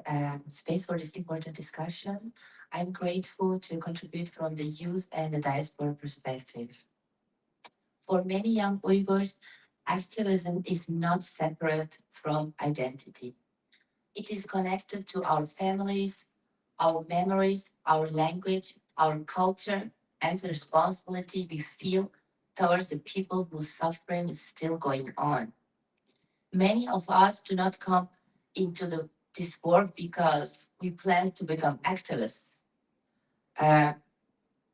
space for this important discussion. I'm grateful to contribute from the youth and the diaspora perspective. For many young Uyghurs, activism is not separate from identity. It is connected to our families, our memories, our language, our culture, and the responsibility we feel towards the people whose suffering is still going on. Many of us do not come into this work because we plan to become activists.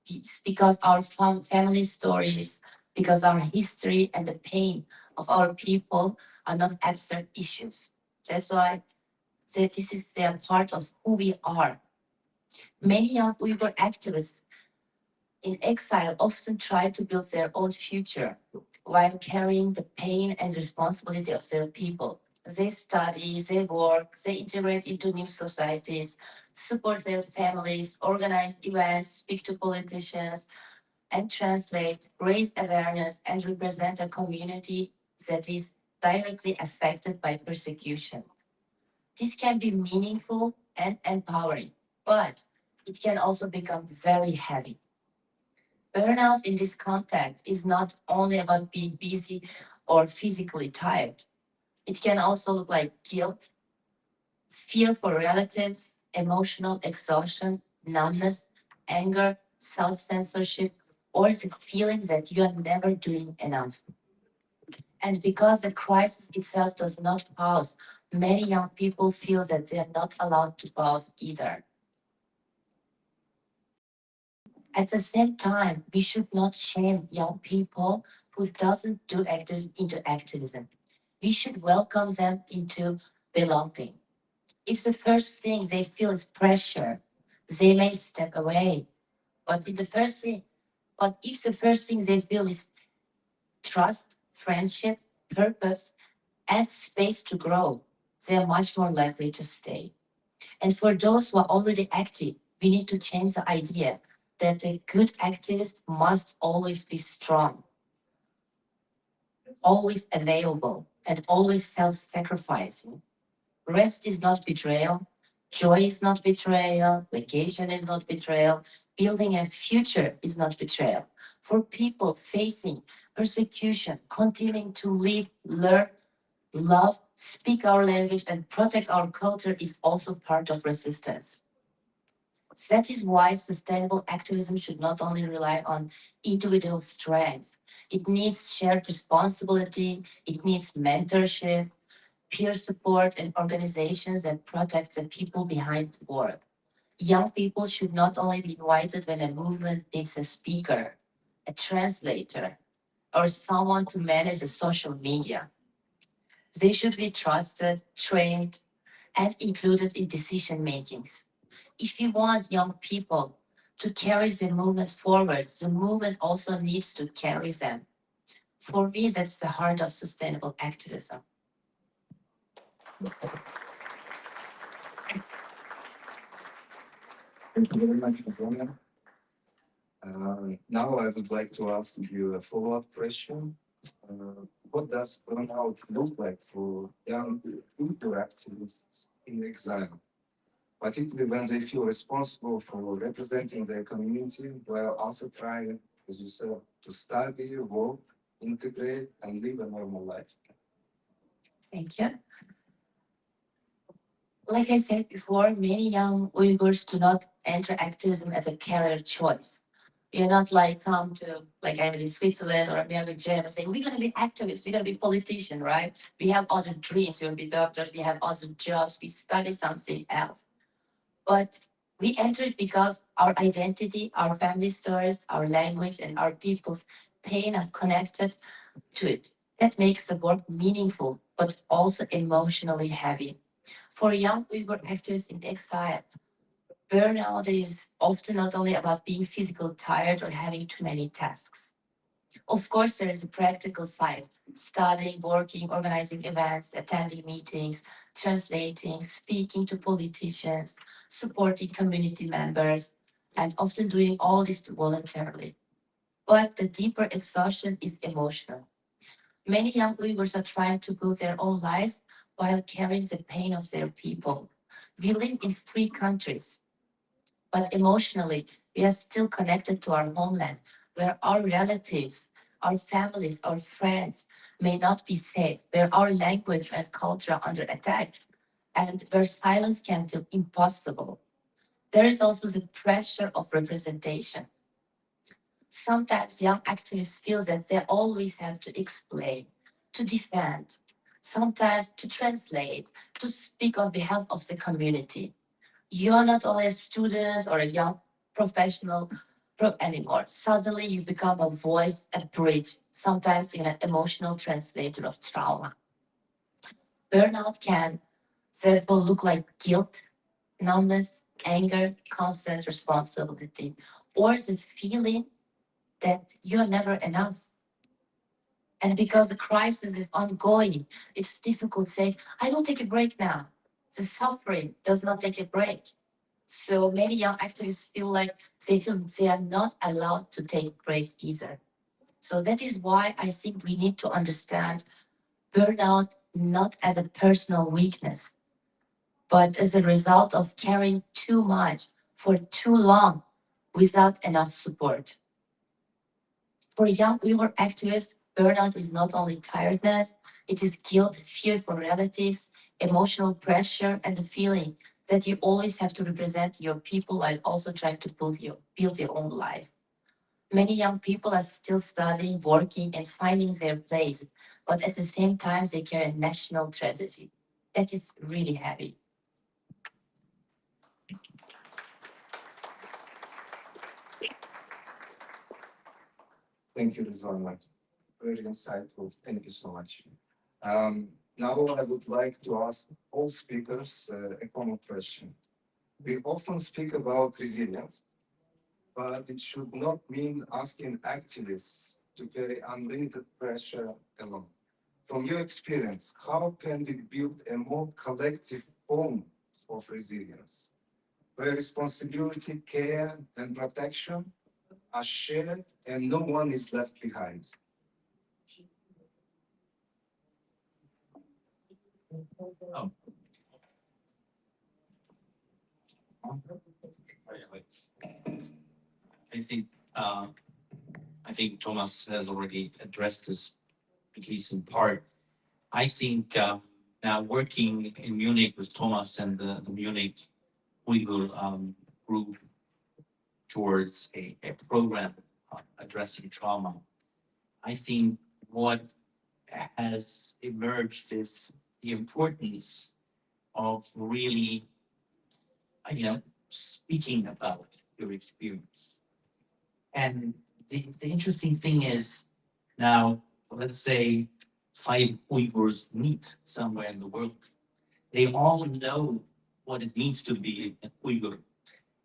It's because our family stories, because our history and the pain of our people are not abstract issues. That's why this is a part of who we are. Many young Uyghur activists in exile often try to build their own future while carrying the pain and responsibility of their people. They study, they work, they integrate into new societies, support their families, organize events, speak to politicians, and translate, raise awareness, and represent a community that is directly affected by persecution. This can be meaningful and empowering, but it can also become very heavy. Burnout in this context is not only about being busy or physically tired. It can also look like guilt, fear for relatives, emotional exhaustion, numbness, anger, self-censorship, or the feeling that you are never doing enough. And because the crisis itself does not pause, many young people feel that they are not allowed to pause either. At the same time, we should not shame young people who doesn't do activism into activism. We should welcome them into belonging. If the first thing they feel is pressure, they may step away. But if the first thing they feel is trust, friendship, purpose, and space to grow, they are much more likely to stay. And for those who are already active, we need to change the idea that a good activist must always be strong, always available, and always self-sacrificing. Rest is not betrayal. Joy is not betrayal. Vacation is not betrayal. Building a future is not betrayal. For people facing persecution, continuing to live, learn, love, speak our language, and protect our culture is also part of resistance. That is why sustainable activism should not only rely on individual strengths. It needs shared responsibility, it needs mentorship, peer support, and organizations that protect the people behind the work. Young people should not only be invited when a movement needs a speaker, a translator, or someone to manage the social media. They should be trusted, trained, and included in decision makings. If we want young people to carry the movement forward, the movement also needs to carry them. For me, that's the heart of sustainable activism. Thank you very much, Azania. Now I would like to ask you a follow-up question. What does burnout look like for young Uyghur activists in exile, particularly when they feel responsible for representing their community while also trying, as you said, to study, work, integrate, and live a normal life? Thank you. Like I said before, many young Uyghurs do not enter activism as a career choice. You're not like come to like either in Switzerland or American Germany saying we're gonna be activists, we're gonna be politicians, right? We have other dreams, we want to be doctors, we have other jobs, we study something else. But we entered because our identity, our family stories, our language, and our people's pain are connected to it. That makes the work meaningful, but also emotionally heavy. For young Uyghur activists in exile, burnout is often not only about being physically tired or having too many tasks. Of course, there is a practical side, studying, working, organizing events, attending meetings, translating, speaking to politicians, supporting community members, and often doing all this voluntarily. But the deeper exhaustion is emotional. Many young Uyghurs are trying to build their own lives while carrying the pain of their people. We live in free countries, but emotionally, we are still connected to our homeland, where our relatives, our families, our friends may not be safe, where our language and culture are under attack, and where silence can feel impossible. There is also the pressure of representation. Sometimes young activists feel that they always have to explain, to defend, sometimes to translate, to speak on behalf of the community. You're not only a student or a young professional anymore. Suddenly you become a voice, a bridge, sometimes an emotional translator of trauma. Burnout can therefore look like guilt, numbness, anger, constant responsibility, or the feeling that you're never enough. And because the crisis is ongoing, it's difficult to say, I will take a break now. The suffering does not take a break. So many young activists feel like they are not allowed to take break either. So that is why I think we need to understand burnout not as a personal weakness, but as a result of carrying too much for too long without enough support. For young Uyghur activists, burnout is not only tiredness, it is guilt, fear for relatives, emotional pressure, and the feeling that you always have to represent your people while also trying to build your own life. Many young people are still studying, working, and finding their place, but at the same time, they carry a national tragedy. That is really heavy. Thank you, Rizwan. Very insightful. Thank you so much. Now I would like to ask all speakers a common question. We often speak about resilience, but it should not mean asking activists to carry unlimited pressure alone. From your experience, how can we build a more collective form of resilience, where responsibility, care, and protection are shared and no one is left behind? I think I think Thomas has already addressed this, at least in part. I think now working in Munich with Thomas and the Munich Uyghur group towards a program addressing trauma, I think what has emerged is the importance of really, speaking about your experience. And the interesting thing is now, let's say 5 Uyghurs meet somewhere in the world. They all know what it means to be an Uyghur.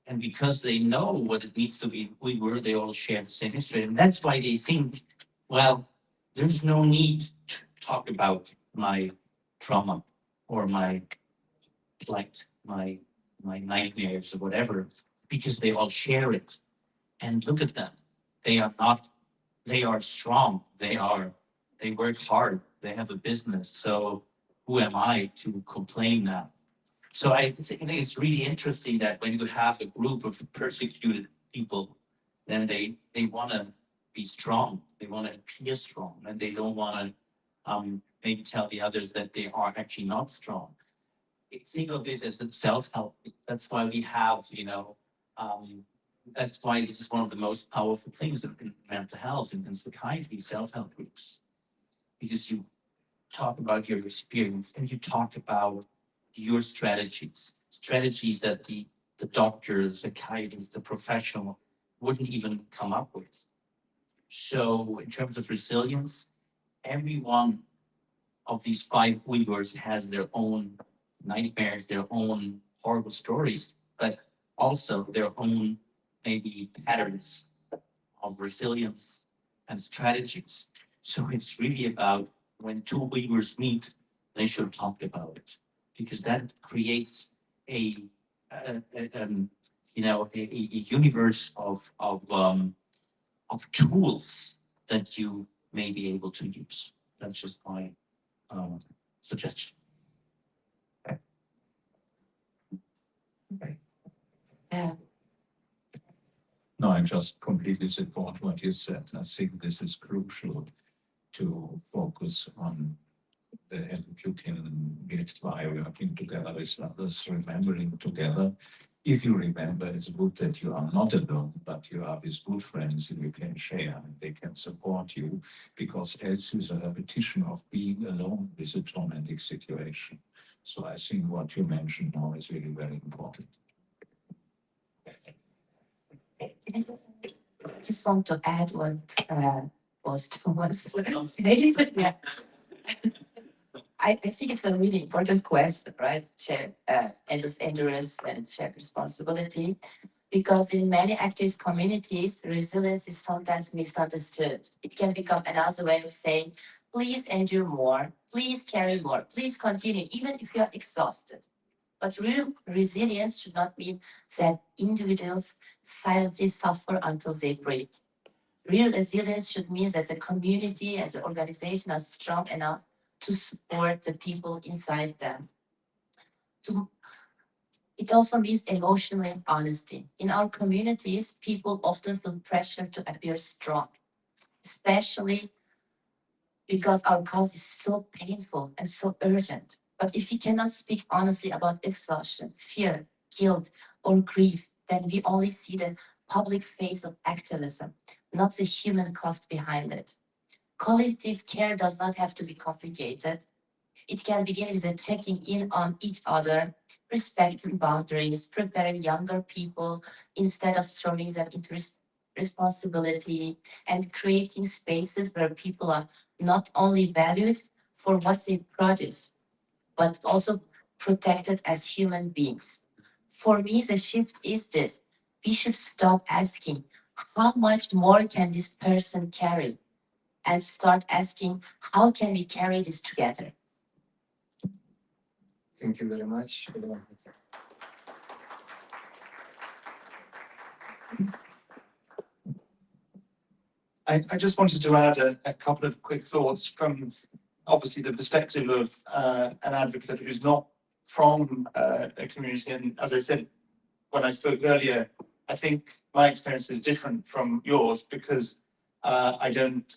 And because they know what it means to be an Uyghur, they all share the same history. And that's why they think, well, there's no need to talk about my trauma or my plight, my nightmares or whatever, because they all share it. And look at them. They are strong. They work hard. They have a business. So who am I to complain now? So I think it's really interesting that when you have a group of persecuted people, then they want to be strong. They want to appear strong, and they don't want to maybe tell the others that they are actually not strong. Think of it as a self-help. That's why we have, that's why this is one of the most powerful things in mental health and in psychiatry, self-help groups, because you talk about your experience and you talk about your strategies that the doctor, the psychiatrist, the professional wouldn't even come up with. So in terms of resilience, every one of these 5 Uyghurs has their own nightmares, their own horrible stories, but also their own maybe patterns of resilience and strategies. So it's really about when 2 Uyghurs meet, they should talk about it, because that creates a universe of tools that you may be able to use. That's just my suggestion. No, I just completely support what you said. I think this is crucial to focus on the help you can get by working together with others, remembering together. If you remember, it's good that you are not alone, but you are with good friends and you can share and they can support you, because else is a repetition of being alone with a traumatic situation. So I think what you mentioned now is really very important. I just want to add what was Thomas saying. Yeah. I think it's a really important question, right? Share dangerous and shared responsibility. Because in many activist communities, resilience is sometimes misunderstood. It can become another way of saying, please endure more, please carry more, please continue, even if you are exhausted. But real resilience should not mean that individuals silently suffer until they break. Real resilience should mean that the community and the organization are strong enough to support the people inside them. It also means emotional honesty. In our communities, people often feel pressure to appear strong, especially because our cause is so painful and so urgent. But if we cannot speak honestly about exhaustion, fear, guilt, or grief, then we only see the public face of activism, not the human cost behind it. Collective care does not have to be complicated. It can begin with a checking in on each other, respecting boundaries, preparing younger people instead of throwing them into responsibility, and creating spaces where people are not only valued for what they produce, but also protected as human beings. For me, the shift is this. We should stop asking, how much more can this person carry? And start asking, how can we carry this together? Thank you very much. I just wanted to add a couple of quick thoughts from obviously the perspective of an advocate who's not from a community. And as I said when I spoke earlier, I think my experience is different from yours because I don't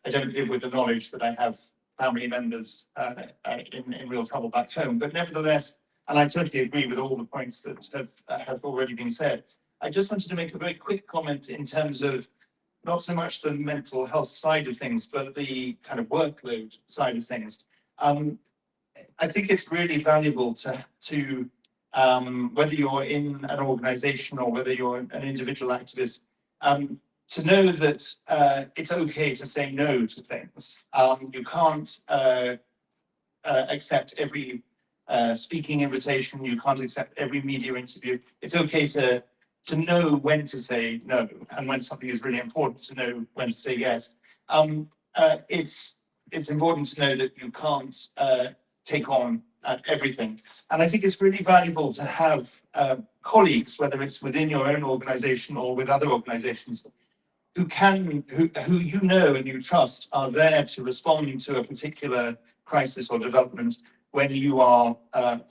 live with the knowledge that I have family members in real trouble back home. But nevertheless, and I totally agree with all the points that have already been said. I just wanted to make a very quick comment in terms of not so much the mental health side of things, but the kind of workload side of things. I think it's really valuable to whether you're in an organization or whether you're an individual activist, to know that it's okay to say no to things. You can't accept every speaking invitation. You can't accept every media interview. It's okay to know when to say no, and when something is really important, to know when to say yes. It's important to know that you can't take on everything. And I think it's really valuable to have colleagues, whether it's within your own organization or with other organizations, who you know and you trust are there to respond to a particular crisis or development when you are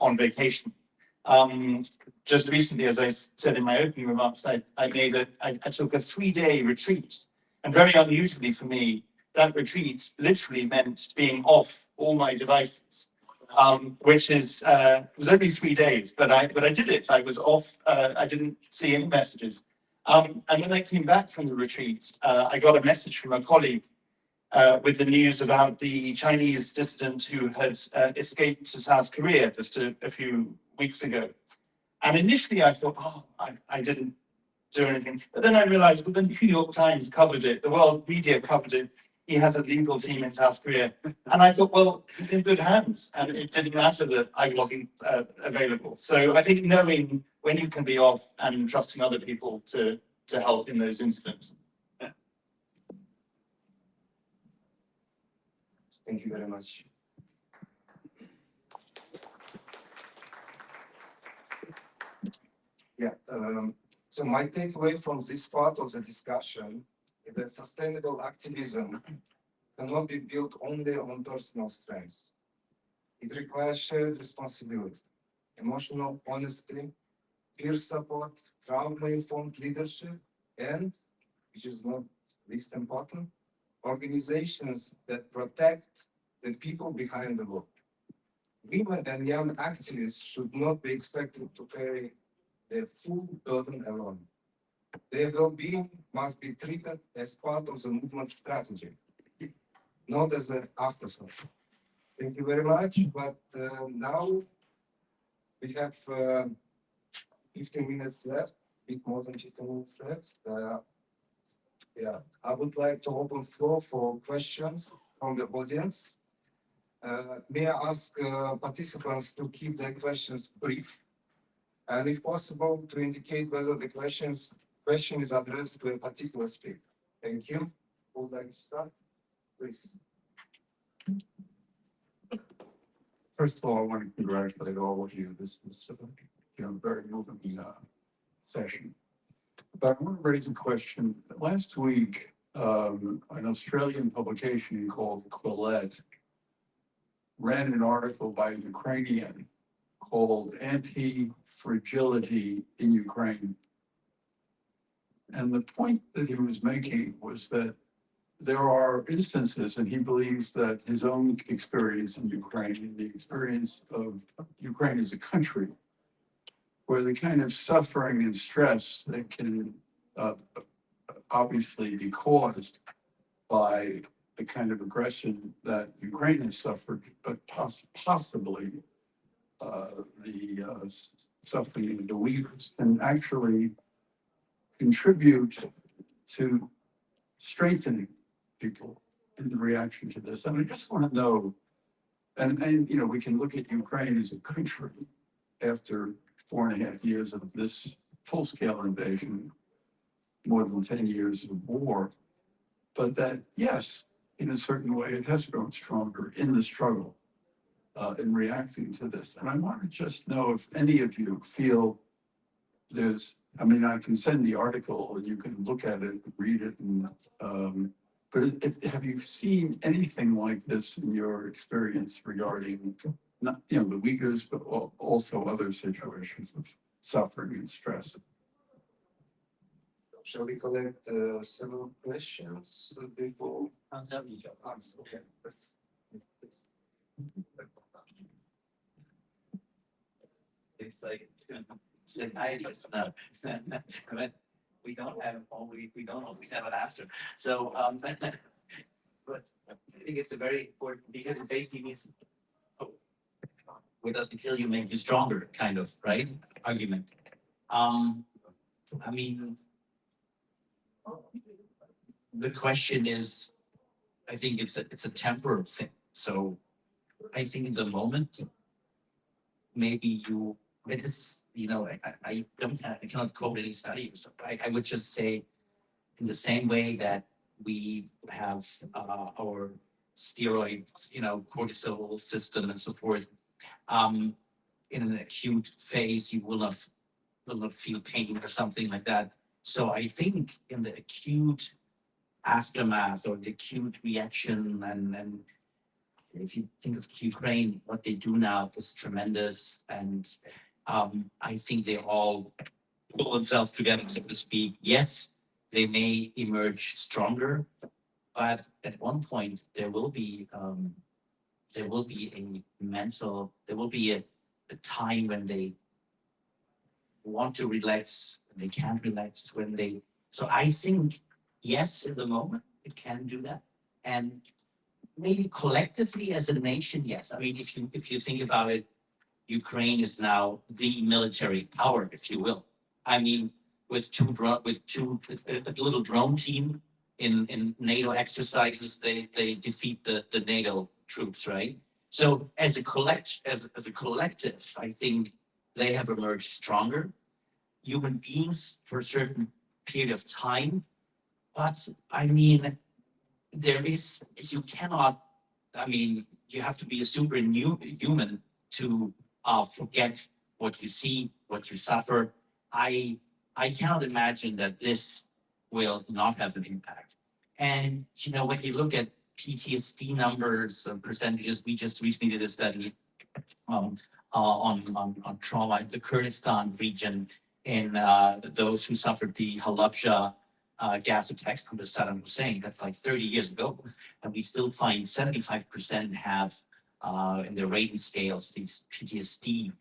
on vacation. Just recently, as I said in my opening remarks, I took a 3-day retreat, and very unusually for me, that retreat literally meant being off all my devices, which is it was only 3 days, but I did it. I was off. I didn't see any messages, and when I came back from the retreat, I got a message from a colleague with the news about the Chinese dissident who had escaped to South Korea just a few weeks ago. And initially I thought, oh, I didn't do anything. But then I realized, well, the New York Times covered it, the world media covered it. He has a legal team in South Korea. And I thought, well, he's in good hands. And it didn't matter that I wasn't available. So I think knowing when you can be off and trusting other people to help in those incidents. Thank you very much. Yeah, so my takeaway from this part of the discussion is that sustainable activism cannot be built only on personal strengths. It requires shared responsibility, emotional honesty, peer support, trauma-informed leadership, and, which is not least important, organizations that protect the people behind the work. Women and young activists should not be expected to carry the full burden alone. Their well-being must be treated as part of the movement strategy, not as an afterthought. Thank you very much. But now we have 15 minutes left, a bit more than 15 minutes left. Yeah, I would like to open floor for questions from the audience. May I ask participants to keep their questions brief, and if possible, to indicate whether the question is addressed to a particular speaker. Thank you. Who would like to start? Please. First of all, I want to congratulate all of you. This was very moving session. But I want to raise a question. Last week, an Australian publication called Quillette ran an article by a Ukrainian called Anti-Fragility in Ukraine. And the point that he was making was that there are instances, and he believes that his own experience in Ukraine and the experience of Ukraine as a country, where the kind of suffering and stress that can obviously be caused by the kind of aggression that Ukraine has suffered, but possibly the suffering of the Uyghurs can actually contribute to strengthening people in the reaction to this. And I just want to know, and you know, we can look at Ukraine as a country after 4.5 years of this full-scale invasion, more than 10 years of war, but that, yes, in a certain way, it has grown stronger in the struggle in reacting to this. And I want to just know if any of you feel there's, I mean, I can send the article and you can look at it, read it, and but have you seen anything like this in your experience regarding not, you know, the Uyghurs, but also other situations of suffering and stress? Shall we collect several questions before answer? Okay, please. It's like, psychiatrist now. But we don't always have an answer. So, but I think it's a very important, because it basically means, what doesn't kill you make you stronger, kind of, right? Argument. I mean, the question is, I think it's a temporal thing. So I think in the moment, maybe you, but this, you know, I cannot quote any studies. I would just say, in the same way that we have our steroids, you know, cortisol system and so forth, in an acute phase, you will not feel pain or something like that. So I think in the acute aftermath or the acute reaction, and if you think of Ukraine, what they do now is tremendous, and I think they all pull themselves together, so to speak. Yes, they may emerge stronger, but at one point there will be a time when they want to relax, they can't relax when they. So I think yes, in the moment it can do that, and maybe collectively as a nation, yes. I mean, if you think about it, Ukraine is now the military power, if you will. I mean, with a little drone team in NATO exercises, they defeat the NATO troops, right? So as a collective, I think they have emerged stronger human beings for a certain period of time. But I mean, you cannot, I mean, you have to be a human to forget what you see, what you suffer. I cannot imagine that this will not have an impact. And you know, when you look at PTSD numbers and percentages, we just recently did a study on trauma in the Kurdistan region in those who suffered the Halabja gas attacks under Saddam Hussein. That's like 30 years ago, and we still find 75% have in their rating scales these PTSD,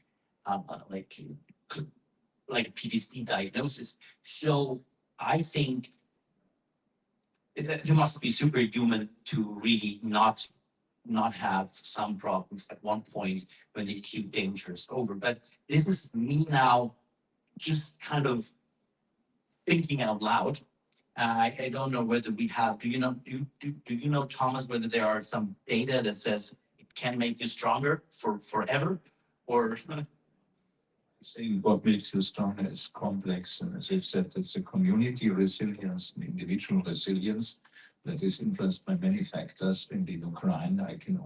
like a PTSD diagnosis. So I think that you must be superhuman to really not have some problems at one point when the acute danger is over. But this is me now just kind of thinking out loud. I don't know whether we have, do you know, Thomas, whether there are some data that says it can make you stronger forever, or? Saying what makes you stronger is complex, and as I've said, it's a community resilience, an individual resilience that is influenced by many factors. In the Ukraine, I can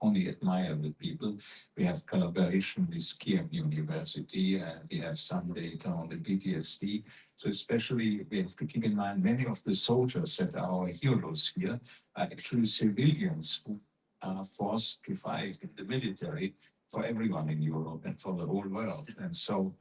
only admire the people. We have collaboration with Kiev University, and we have some data on the PTSD. So especially, we have to keep in mind many of the soldiers that are our heroes here are actually civilians who are forced to fight in the military for everyone in Europe and for the whole world. And so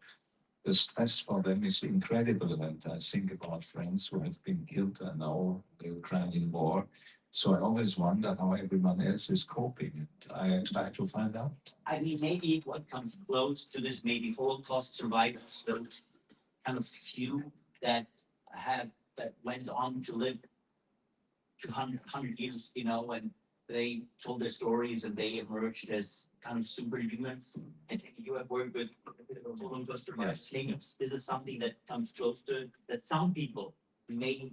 the stress for them is incredible. And I think about friends who have been killed and now the Ukrainian war. So I always wonder how everyone else is coping. I try to find out. I mean, maybe what comes close to this, maybe Holocaust survivors, those kind of few that went on to live 200 years, you know, and they told their stories and they emerged as kind of superhumans. I think you have worked with Holocaust survivors. Yes. This is something that comes close to that some people may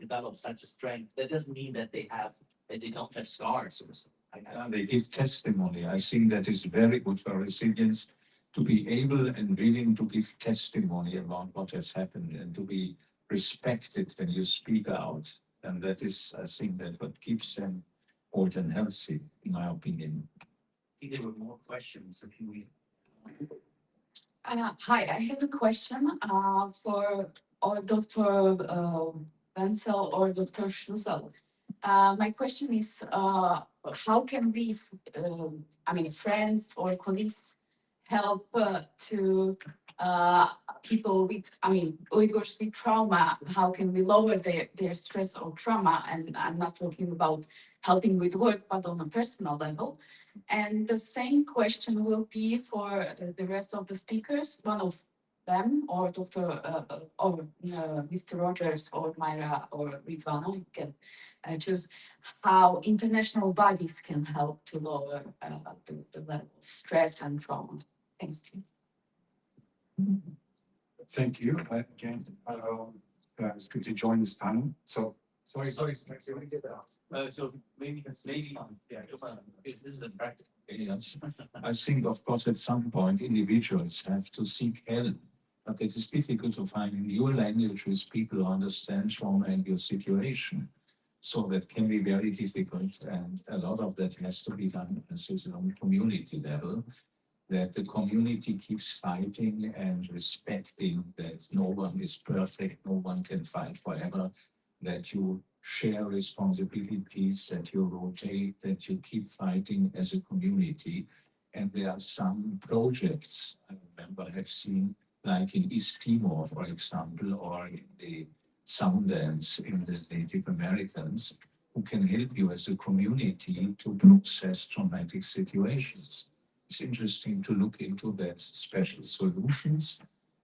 develop such a strength. That doesn't mean that they don't have scars or something. They give testimony. I think that is very good for resilience to be able and willing to give testimony about what has happened and to be respected when you speak out. And that is, I think, that what keeps them old and healthy, in my opinion. I think there were more questions. If you Hi, I have a question for or Dr. Wenzel or Dr. Schlusel. My question is, how can we, I mean, friends or colleagues help to people with, I mean, Uyghurs with trauma? How can we lower their stress or trauma? And I'm not talking about helping with work, but on a personal level. And the same question will be for the rest of the speakers. One of them, or Mr. Rogers, or Myra, or Rizvana, you can choose how international bodies can help to lower the level of stress and trauma. Thanks to you. Thank you. Again, it's good to join this panel. So, sorry. so maybe yeah, this is a practice. Yes. I think, of course, at some point, individuals have to seek help, but it is difficult to find in your language with people who understand trauma and your situation. So that can be very difficult, and a lot of that has to be done on a community level, that the community keeps fighting and respecting that no one is perfect, no one can fight forever, that you share responsibilities, that you rotate, that you keep fighting as a community. And there are some projects I remember I have seen, like in East Timor, for example, or in the Sundance in the Native Americans, who can help you as a community to process traumatic situations. It's interesting to look into that special solutions,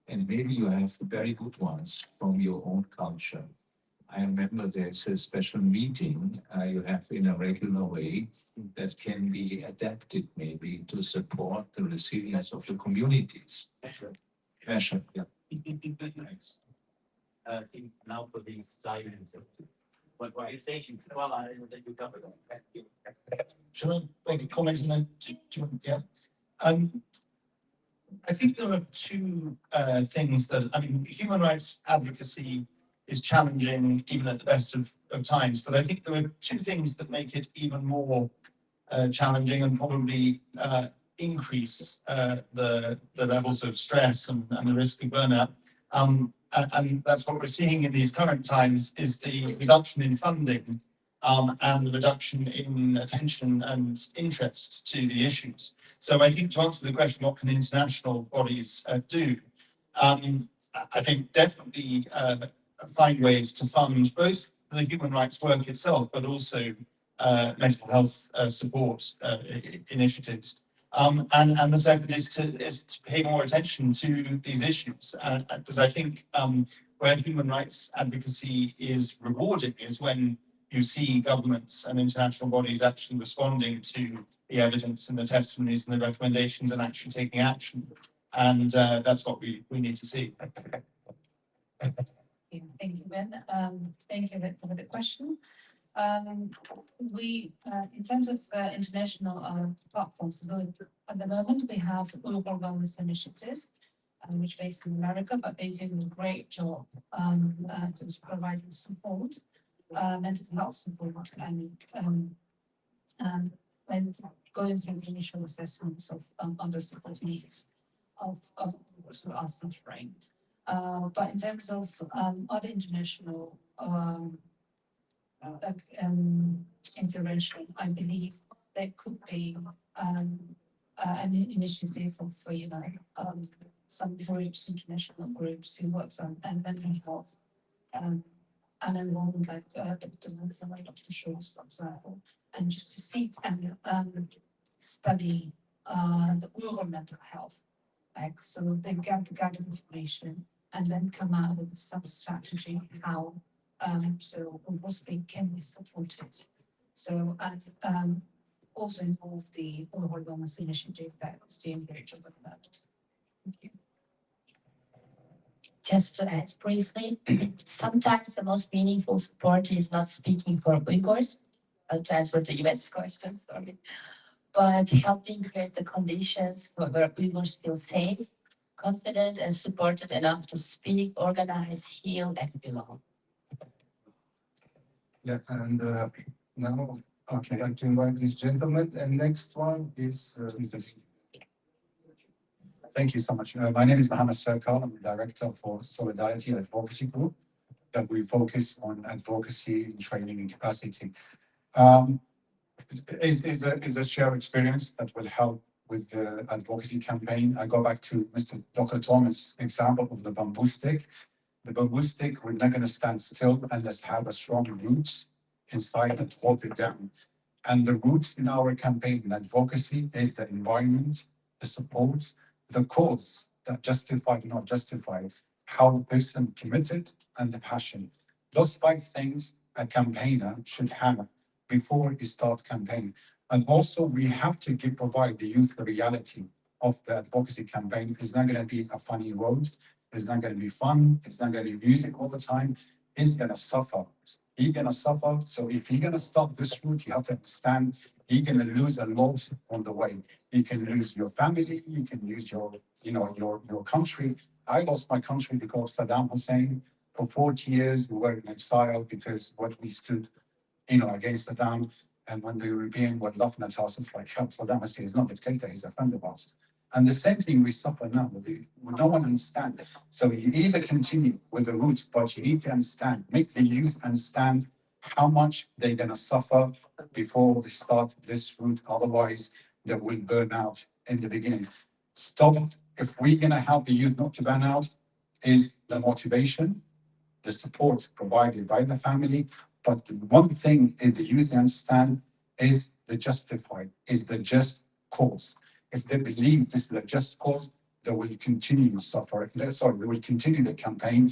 and maybe you have very good ones from your own culture. I remember there's a special meeting you have in a regular way that can be adapted maybe to support the resilience of the communities. Sure. Yeah. Thanks. I think now for the silence. What organizations? Well, I think you covered that. Thank you. Should I make a comment and then yeah? I think there are two things that, I mean, human rights advocacy is challenging even at the best of times, but I think there are two things that make it even more challenging and probably increase the levels of stress and the risk of burnout. And that's what we're seeing in these current times is the reduction in funding and the reduction in attention and interest to the issues. So I think to answer the question, what can international bodies do? I think definitely find ways to fund both the human rights work itself, but also mental health support initiatives. And the second is to pay more attention to these issues, because I think where human rights advocacy is rewarded is when you see governments and international bodies actually responding to the evidence and the testimonies and the recommendations and actually taking action. And that's what we need to see. Thank you, Ben. Thank you for the question. We, in terms of international platforms, at the moment we have Global Wellness Initiative, which is based in America, but they do a great job to providing support, mental health support, and going through the initial assessments of under support needs of those who are suffering. But in terms of other international intervention, I believe there could be an initiative of some groups, international groups who works on mental health, and involvement like someone like Dr. Schultz, for example, and just to seek and study the rural mental health. Like, so they gather information and then come out with some strategy how so possibly can be supported. So and also involve the rural wellness initiative that's doing great job at the moment. Thank you. Just to add briefly, sometimes the most meaningful support is not speaking for Uyghurs. I'll transfer to Yvette's question, sorry. But helping create the conditions where Uyghurs feel safe, confident, and supported enough to speak, organize, heal, and belong. Yeah, and now, okay, I'd like to invite this gentleman, and next one is this. Thank you so much. My name is Mohammed Serkal. I'm the director for Solidarity Advocacy Group, that we focus on advocacy, training, and capacity. Is a shared experience that will help with the advocacy campaign. I go back to Dr. Thomas' example of the bamboo stick. The bamboo stick, we're not going to stand still unless have a strong roots inside and hold it down. And the roots in our campaign and advocacy is the environment, the support, the cause that justify, not justify, how the person committed and the passion. Those 5 things a campaigner should have before he starts campaign. And also we have to provide the youth the reality of the advocacy campaign. It's not going to be a funny road. It's not going to be fun. It's not going to be music all the time. He's going to suffer. He's going to suffer. So if you're going to start this route, you have to understand you're going to lose a lot on the way. You can lose your family. You can lose your country. I lost my country because Saddam Hussein, for 40 years, we were in exile because what we stood, against Saddam. And when the European were laughing at us, it's like, Saddam Hussein is not a dictator, he's a friend of ours. And the same thing we suffer now. No one understands. So you either continue with the roots, but you need to understand, make the youth understand how much they're going to suffer before they start this route. Otherwise, they will burn out in the beginning. Stop. If we're going to help the youth not to burn out, is the motivation, the support provided by the family. But the one thing is the youth understand is the justified, is the just cause. If they believe this is a just cause, they will continue to suffer. They will continue the campaign.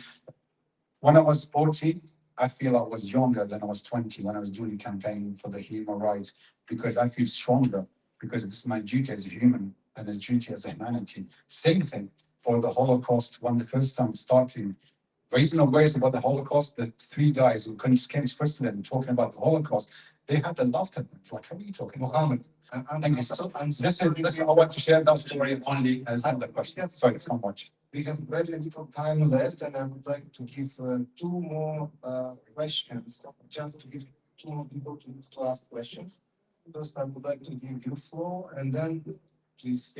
When I was 40, I feel I was younger than I was 20 when I was doing the campaign for the human rights, because I feel stronger, because this is my duty as a human and the duty as a humanity. Same thing for the Holocaust. When the first time starting raising awareness about the Holocaust, the 3 guys who came to Switzerland talking about the Holocaust, they had the laughter. It's like, how are you talking, Mohammed? Thank you. This is I want to share that story only as a question. Sorry, so much. We have very little time left, and I would like to give 2 more questions, just to give 2 more people to ask questions. First, I would like to give you floor, and then please.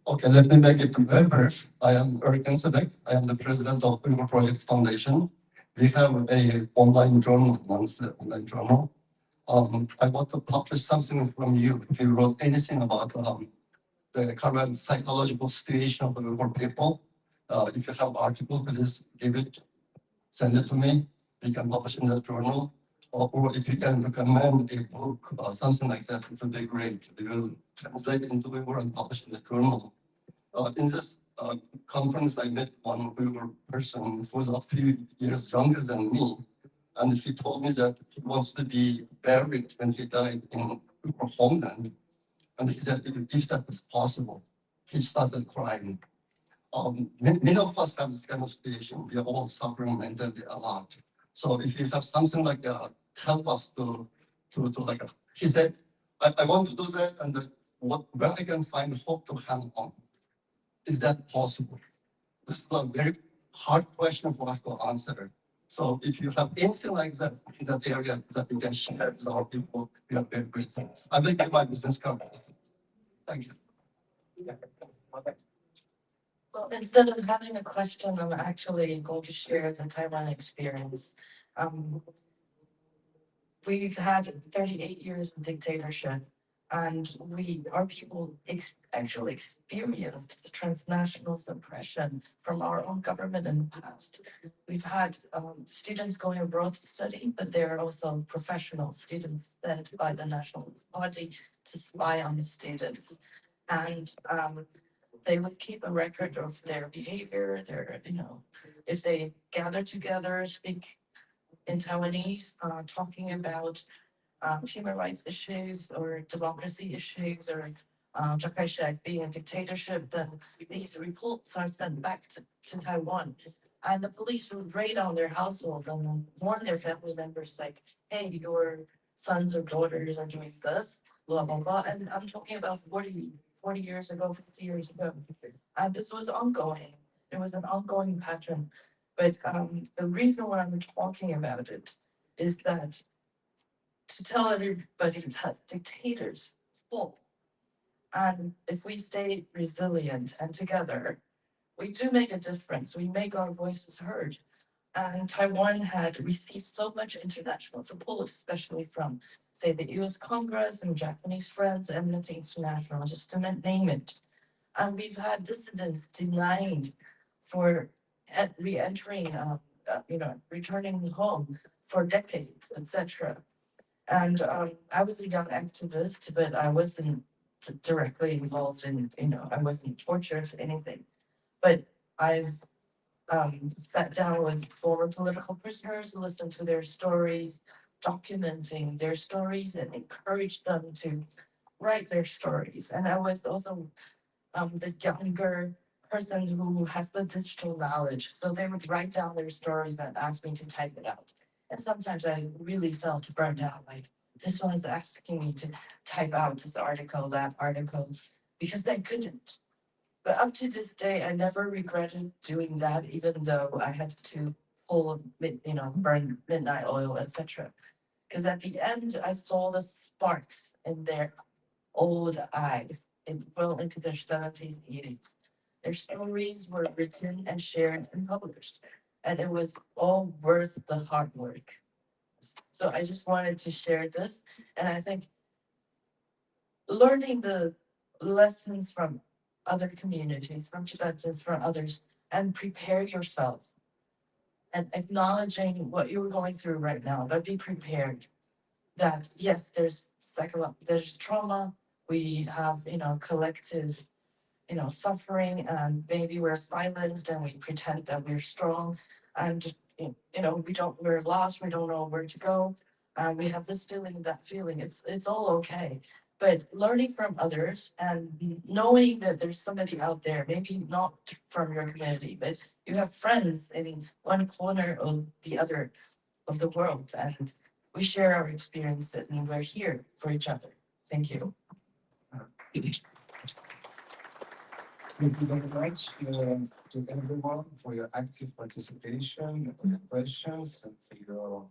Okay, let me make it very brief. I am Erkan Sebek. I am the president of Uyghur Projects Foundation. We have a online journal, monthly online journal. I want to publish something from you. If you wrote anything about the current psychological situation of the Uyghur people, if you have article, please give it, send it to me. We can publish in the journal. Or if you can recommend a book or something like that, it would be great. We will translate it into Uyghur and publish in the journal. In this conference, I met one Uyghur person who was a few years younger than me. And he told me that he wants to be buried when he died in Uyghur homeland. And he said, if that is possible, he started crying. Many of us have this kind of situation. We are all suffering mentally a lot. So if you have something like that, help us to like, he said, I want to do that, and where I can find hope to hang on. Is that possible? This is a very hard question for us to answer. So if you have anything like that in that area that you can share with our people, we are very grateful. I will give my business card. Thank you. Well, instead of having a question, I'm actually going to share the Taiwan experience. We've had 38 years of dictatorship. And our people actually experienced transnational suppression from our own government in the past. We've had students going abroad to study, but there are also professional students sent by the National Party to spy on the students. And they would keep a record of their behavior, if they gather together, speak in Taiwanese, talking about human rights issues or democracy issues or Chiang Kai-shek being a dictatorship, then these reports are sent back to Taiwan. And the police would raid on their household and then warn their family members like, hey, your sons or daughters are doing this, blah, blah, blah. And I'm talking about 40 years ago, 50 years ago. And this was ongoing. It was an ongoing pattern. But the reason why I'm talking about it is that to tell everybody that dictators fall. And if we stay resilient and together, we do make a difference. We make our voices heard. And Taiwan had received so much international support, especially from, say, the US Congress and Japanese friends, Amnesty International, just to name it. And we've had dissidents denied for re-entering, returning home for decades, etc. And I was a young activist, but I wasn't directly involved in, I wasn't tortured or anything. But I've sat down with former political prisoners, listened to their stories, documenting their stories, and encouraged them to write their stories. And I was also the younger person who has the digital knowledge. So they would write down their stories and ask me to type it out. And sometimes I really felt burned out, like this one is asking me to type out this article, that article, because they couldn't. But up to this day, I never regretted doing that, even though I had to burn midnight oil, etc. Because at the end, I saw the sparks in their old eyes, well into their 70s and 80s. Their stories were written and shared and published, and it was all worth the hard work. So I just wanted to share this, and I think learning the lessons from other communities, from Tibetans, from others, and prepare yourself, and acknowledging what you're going through right now, but be prepared that yes, there's trauma, we have, collective, suffering, and maybe we're silenced and we pretend that we're strong, and we're lost, we don't know where to go, and we have this feeling, that feeling. It's all okay. But learning from others and knowing that there's somebody out there, maybe not from your community, but you have friends in one corner or the other of the world, and we share our experience and we're here for each other. Thank you. Thank you very much to everyone for your active participation, for your questions, and for your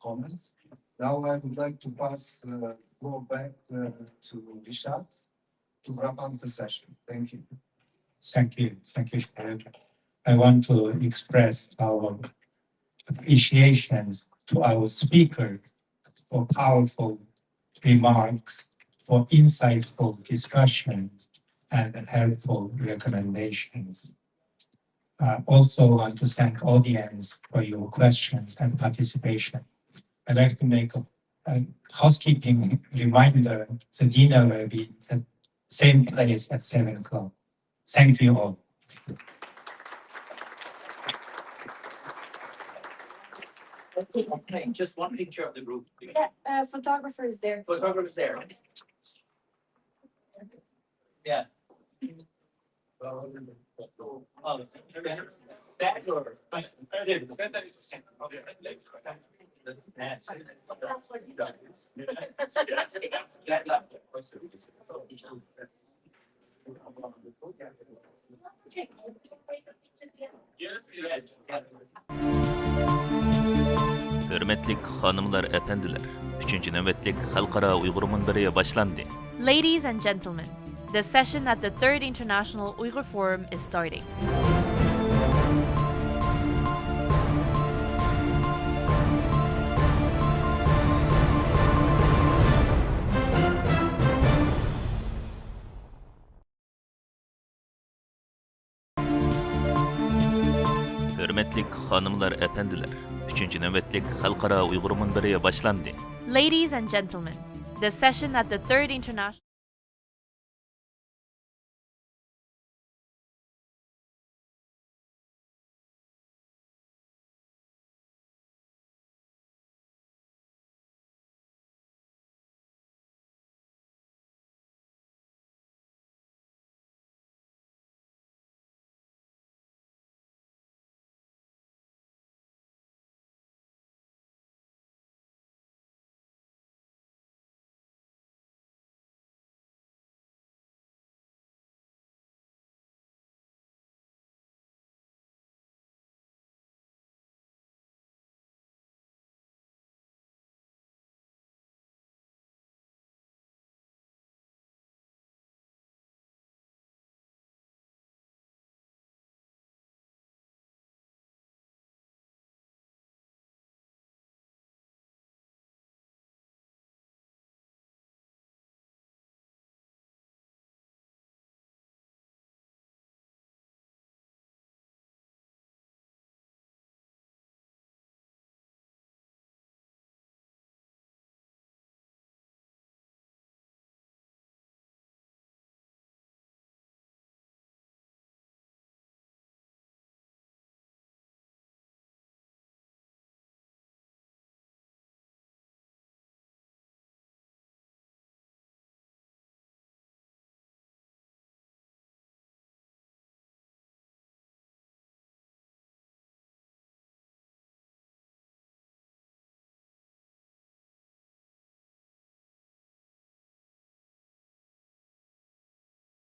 comments. Now I would like to pass the floor back to Yüsüp to wrap up the session. Thank you. Thank you, Sharif. I want to express our appreciation to our speakers for powerful remarks, for insightful discussions, and helpful recommendations. Also want to thank audience for your questions and participation. I'd like to make a housekeeping reminder. The dinner will be at the same place at 7 o'clock. Thank you all. Okay, just one picture of the group. Yeah, photographer is there. Photographer's there. Yeah. Oh, back or front? Hürmetlik hanımlar, efendiler. 3. nöbetlik Halkara Uyghur Munbiri başlandı. Ladies and gentlemen, the session at the 3rd International Uyghur Forum is starting. Hürmetlik hanımlar, efendiler. 3. nöbetlik Halkara Uygur Munbiri başlandı. Ladies and gentlemen, the session at the Third International